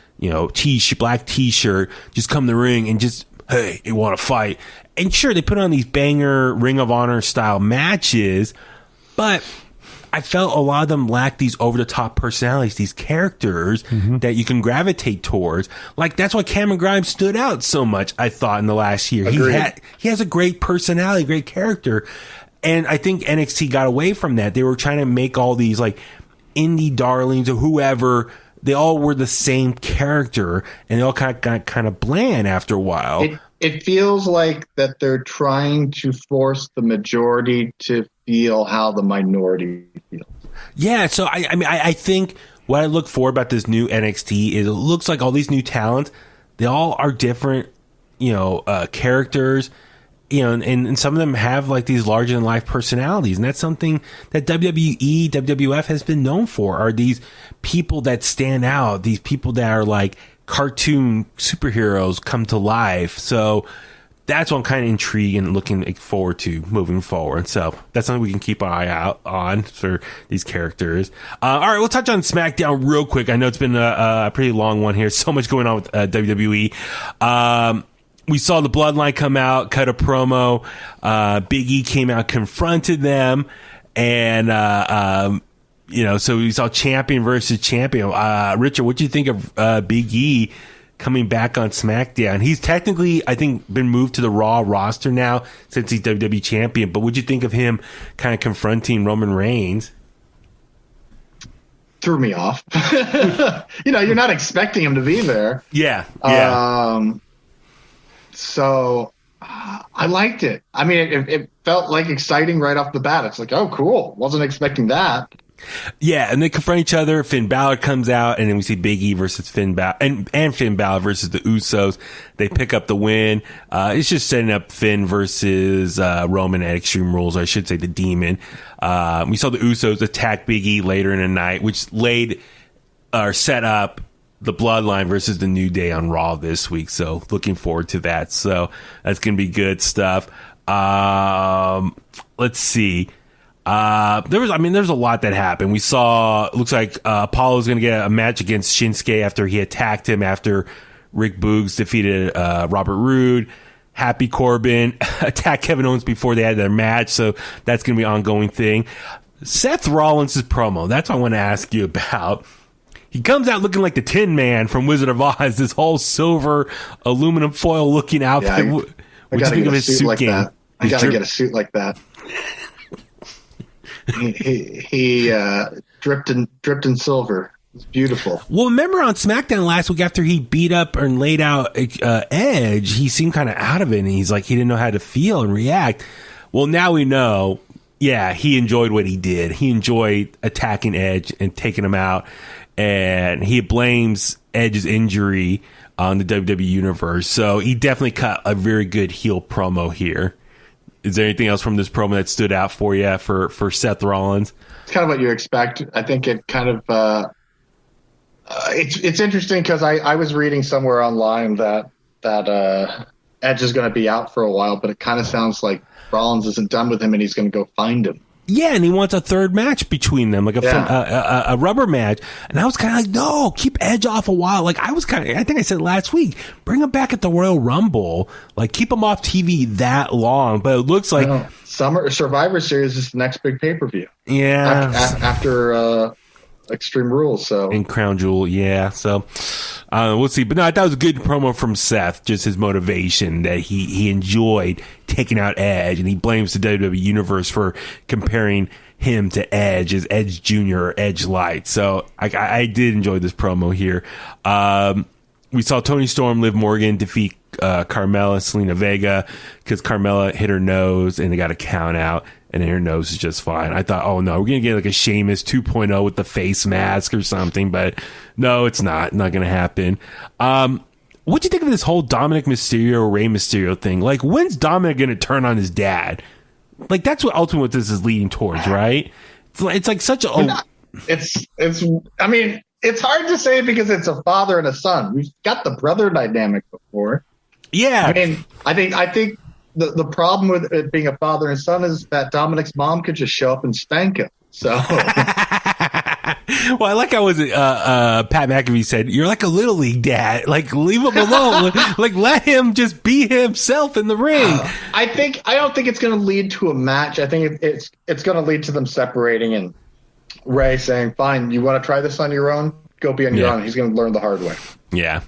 Speaker 5: black t-shirt, just come to the ring and just, hey, you want to fight. And sure, they put on these banger Ring of Honor style matches, but I felt a lot of them lack these over-the-top personalities, these characters that you can gravitate towards. Like, that's why Cameron Grimes stood out so much, I thought, in the last year. He has a great personality, great character. And I think NXT got away from that. They were trying to make all these, like, indie darlings or whoever, they all were the same character, and they all got kind of bland after a while.
Speaker 7: It feels like that they're trying to force the majority to feel how the minority feels. Yeah,
Speaker 5: so I think what I look for about this new NXT is it looks like all these new talents, they all are different, characters. And some of them have like these larger than life personalities. And that's something that WWE, WWF has been known for, are these people that stand out, these people that are like cartoon superheroes come to life. So that's what I'm kind of intrigued and looking forward to moving forward. So that's something we can keep an eye out on for these characters. All right, we'll touch on SmackDown real quick. I know it's been a pretty long one here. So much going on with WWE. We saw the Bloodline come out, cut a promo. Big E came out, confronted them. And, so we saw champion versus champion. Richard, what do you think of Big E coming back on SmackDown? He's technically, I think, been moved to the Raw roster now since he's WWE champion. But what do you think of him kind of confronting Roman Reigns?
Speaker 7: Threw me off. You're not expecting him to be there.
Speaker 5: Yeah.
Speaker 7: So I liked it. I mean, it felt like exciting right off the bat. It's like, oh, cool. Wasn't expecting that.
Speaker 5: Yeah, and they confront each other. Finn Balor comes out, and then we see Big E versus Finn Balor, and Finn Balor versus the Usos. They pick up the win. It's just setting up Finn versus Roman at Extreme Rules, or I should say the Demon. We saw the Usos attack Big E later in the night, which set up the Bloodline versus the New Day on Raw this week. So looking forward to that. So that's going to be good stuff. Let's see. There's a lot that happened. We saw, looks like Apollo's going to get a match against Shinsuke after he attacked him after Rick Boogs defeated Robert Roode. Happy Corbin attacked Kevin Owens before they had their match. So that's going to be an ongoing thing. Seth Rollins' promo. That's what I want to ask you about. He comes out looking like the Tin Man from Wizard of Oz. This whole silver aluminum foil looking outfit.
Speaker 7: Yeah,
Speaker 5: What do you think of his suit game?
Speaker 7: That. I gotta get a suit like that. he dripped in silver. It's beautiful.
Speaker 5: Well, remember on SmackDown last week after he beat up and laid out Edge, he seemed kind of out of it, and he's like he didn't know how to feel and react. Well, now we know. Yeah, he enjoyed what he did. He enjoyed attacking Edge and taking him out, and he blames Edge's injury on the WWE Universe. So he definitely cut a very good heel promo here. Is there anything else from this promo that stood out for you for Seth Rollins?
Speaker 7: It's kind of what you expect. I think it kind of it's interesting because I was reading somewhere online that Edge is going to be out for a while, but it kind of sounds like Rollins isn't done with him and he's going to go find him.
Speaker 5: Yeah, and he wants a third match between them, like a rubber match. And I was kind of like, no, keep Edge off a while. Like I think I said last week, bring him back at the Royal Rumble. Like keep him off TV that long. But it looks like
Speaker 7: Survivor Series is the next big pay-per-view.
Speaker 5: Yeah,
Speaker 7: after Extreme Rules, so
Speaker 5: and Crown Jewel, yeah. So we'll see. But no, I thought it was a good promo from Seth. Just his motivation that he enjoyed taking out Edge, and he blames the WWE Universe for comparing him to Edge as Edge Jr. or Edge Light. So I did enjoy this promo here. We saw Toni Storm, Liv Morgan defeat Carmella, Selena Vega, because Carmella hit her nose and they got a count out. And her nose is just fine. I thought, oh no, we're going to get like a Sheamus 2.0 with the face mask or something. But no, it's not going to happen. What'd you think of this whole Dominic Mysterio, Rey Mysterio thing? Like, when's Dominic going to turn on his dad? Like, that's what ultimately what this is leading towards, right? It's like such a...
Speaker 7: I mean, it's hard to say because it's a father and a son. We've got the brother dynamic before.
Speaker 5: Yeah.
Speaker 7: I mean, I think the problem with it being a father and son is that Dominic's mom could just show up and spank him. So,
Speaker 5: well, I like how Pat McAfee said, "You're like a little league dad. Like leave him alone. like let him just be himself in the ring."
Speaker 7: I don't think it's going to lead to a match. I think it's going to lead to them separating and Ray saying, "Fine, you want to try this on your own? Go be on your own." He's going to learn the hard way.
Speaker 5: Yeah.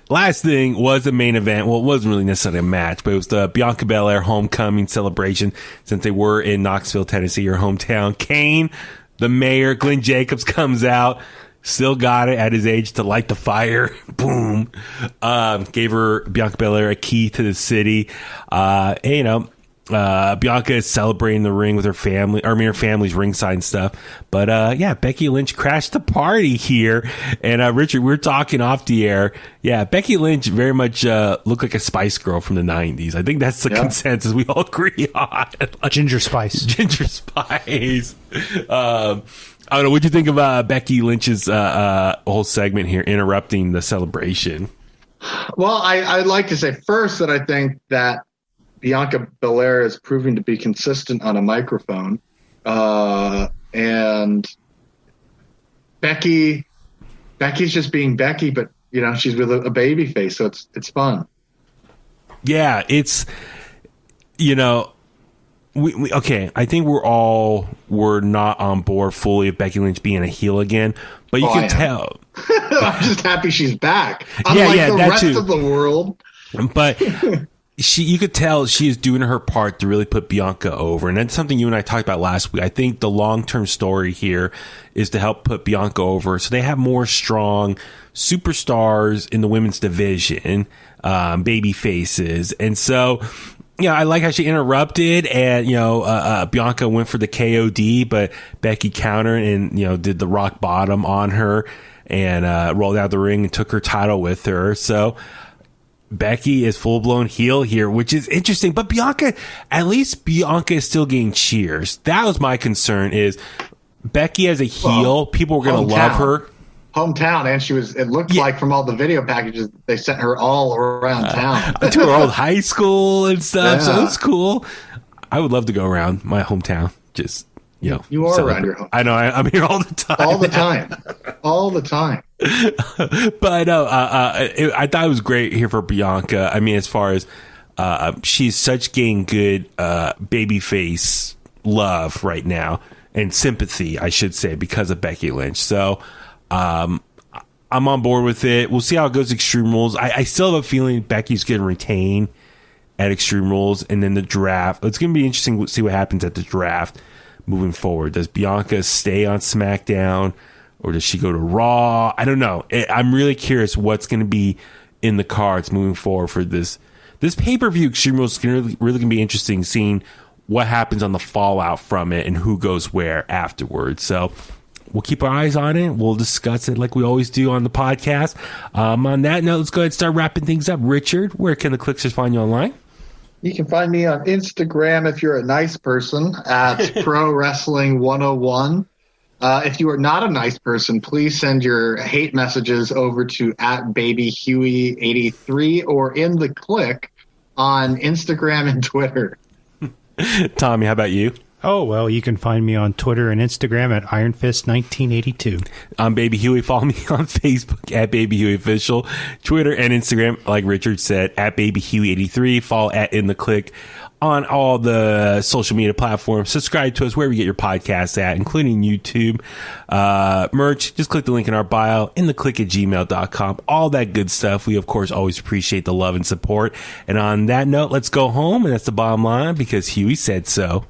Speaker 5: Last thing was the main event. Well, it wasn't really necessarily a match, but it was the Bianca Belair homecoming celebration since they were in Knoxville, Tennessee, her hometown. Kane, the mayor, Glenn Jacobs comes out. Still got it at his age to light the fire. Boom. Gave her Bianca Belair a key to the city. Bianca is celebrating the ring with her family, her family's ringside and stuff. But Becky Lynch crashed the party here. And Richard, we were talking off the air. Yeah, Becky Lynch very much looked like a Spice Girl from the 90s. I think that's the consensus we all agree on.
Speaker 6: Ginger Spice.
Speaker 5: Ginger Spice. I don't know. What'd you think of Becky Lynch's whole segment here, interrupting the celebration?
Speaker 7: Well, I'd like to say first that I think that Bianca Belair is proving to be consistent on a microphone. And Becky's just being Becky, but she's with a baby face, so it's fun.
Speaker 5: Yeah, it's we I think we're not on board fully of Becky Lynch being a heel again, but you can tell.
Speaker 7: I'm just happy she's back. Unlike the rest of the world.
Speaker 5: But you could tell she is doing her part to really put Bianca over. And that's something you and I talked about last week. I think the long-term story here is to help put Bianca over so they have more strong superstars in the women's division, baby faces. And so, I like how she interrupted and, Bianca went for the KOD, but Becky countered and, did the rock bottom on her and rolled out the ring and took her title with her. So Becky is full-blown heel here, which is interesting. But at least Bianca is still getting cheers. That was my concern, is Becky as a heel, people were going to love her.
Speaker 7: Hometown, and it looked like from all the video packages, they sent her all around town.
Speaker 5: To her old high school and stuff, so it's cool. I would love to go around my hometown, just,
Speaker 7: you are around your home.
Speaker 5: I know, I'm here all the time.
Speaker 7: All the time.
Speaker 5: But I thought it was great here for Bianca. I mean, as far as she's such getting good babyface love right now, and sympathy, I should say, because of Becky Lynch. So I'm on board with it. We'll see how it goes. Extreme Rules. I still have a feeling Becky's going to retain at Extreme Rules, and then the draft. It's going to be interesting to see what happens at the draft moving forward. Does Bianca stay on SmackDown, or does she go to Raw? I don't know. I'm really curious what's going to be in the cards moving forward for this pay-per-view. Extreme Rules is really going to be interesting, seeing what happens on the fallout from it and who goes where afterwards. So we'll keep our eyes on it. We'll discuss it like we always do on the podcast. On that note, let's go ahead and start wrapping things up. Richard, where can the Kliqsters find you online?
Speaker 7: You can find me on Instagram if you're a nice person at Pro Wrestling 101. If you are not a nice person, please send your hate messages over to at Baby Huey 83 or In The Kliq on Instagram and Twitter.
Speaker 5: Tommy, how about you?
Speaker 6: Oh, well, you can find me on Twitter and Instagram at IronFist1982.
Speaker 5: I'm Baby Huey. Follow me on Facebook at Baby Huey Official. Twitter and Instagram, like Richard said, at Baby Huey 83. Follow at In The Kliq on all the social media platforms. Subscribe to us wherever you get your podcasts at, including YouTube. Merch, just click the link in our bio, inthekliq@gmail.com. All that good stuff. We, of course, always appreciate the love and support. And on that note, let's go home. And that's the bottom line, because Huey said so.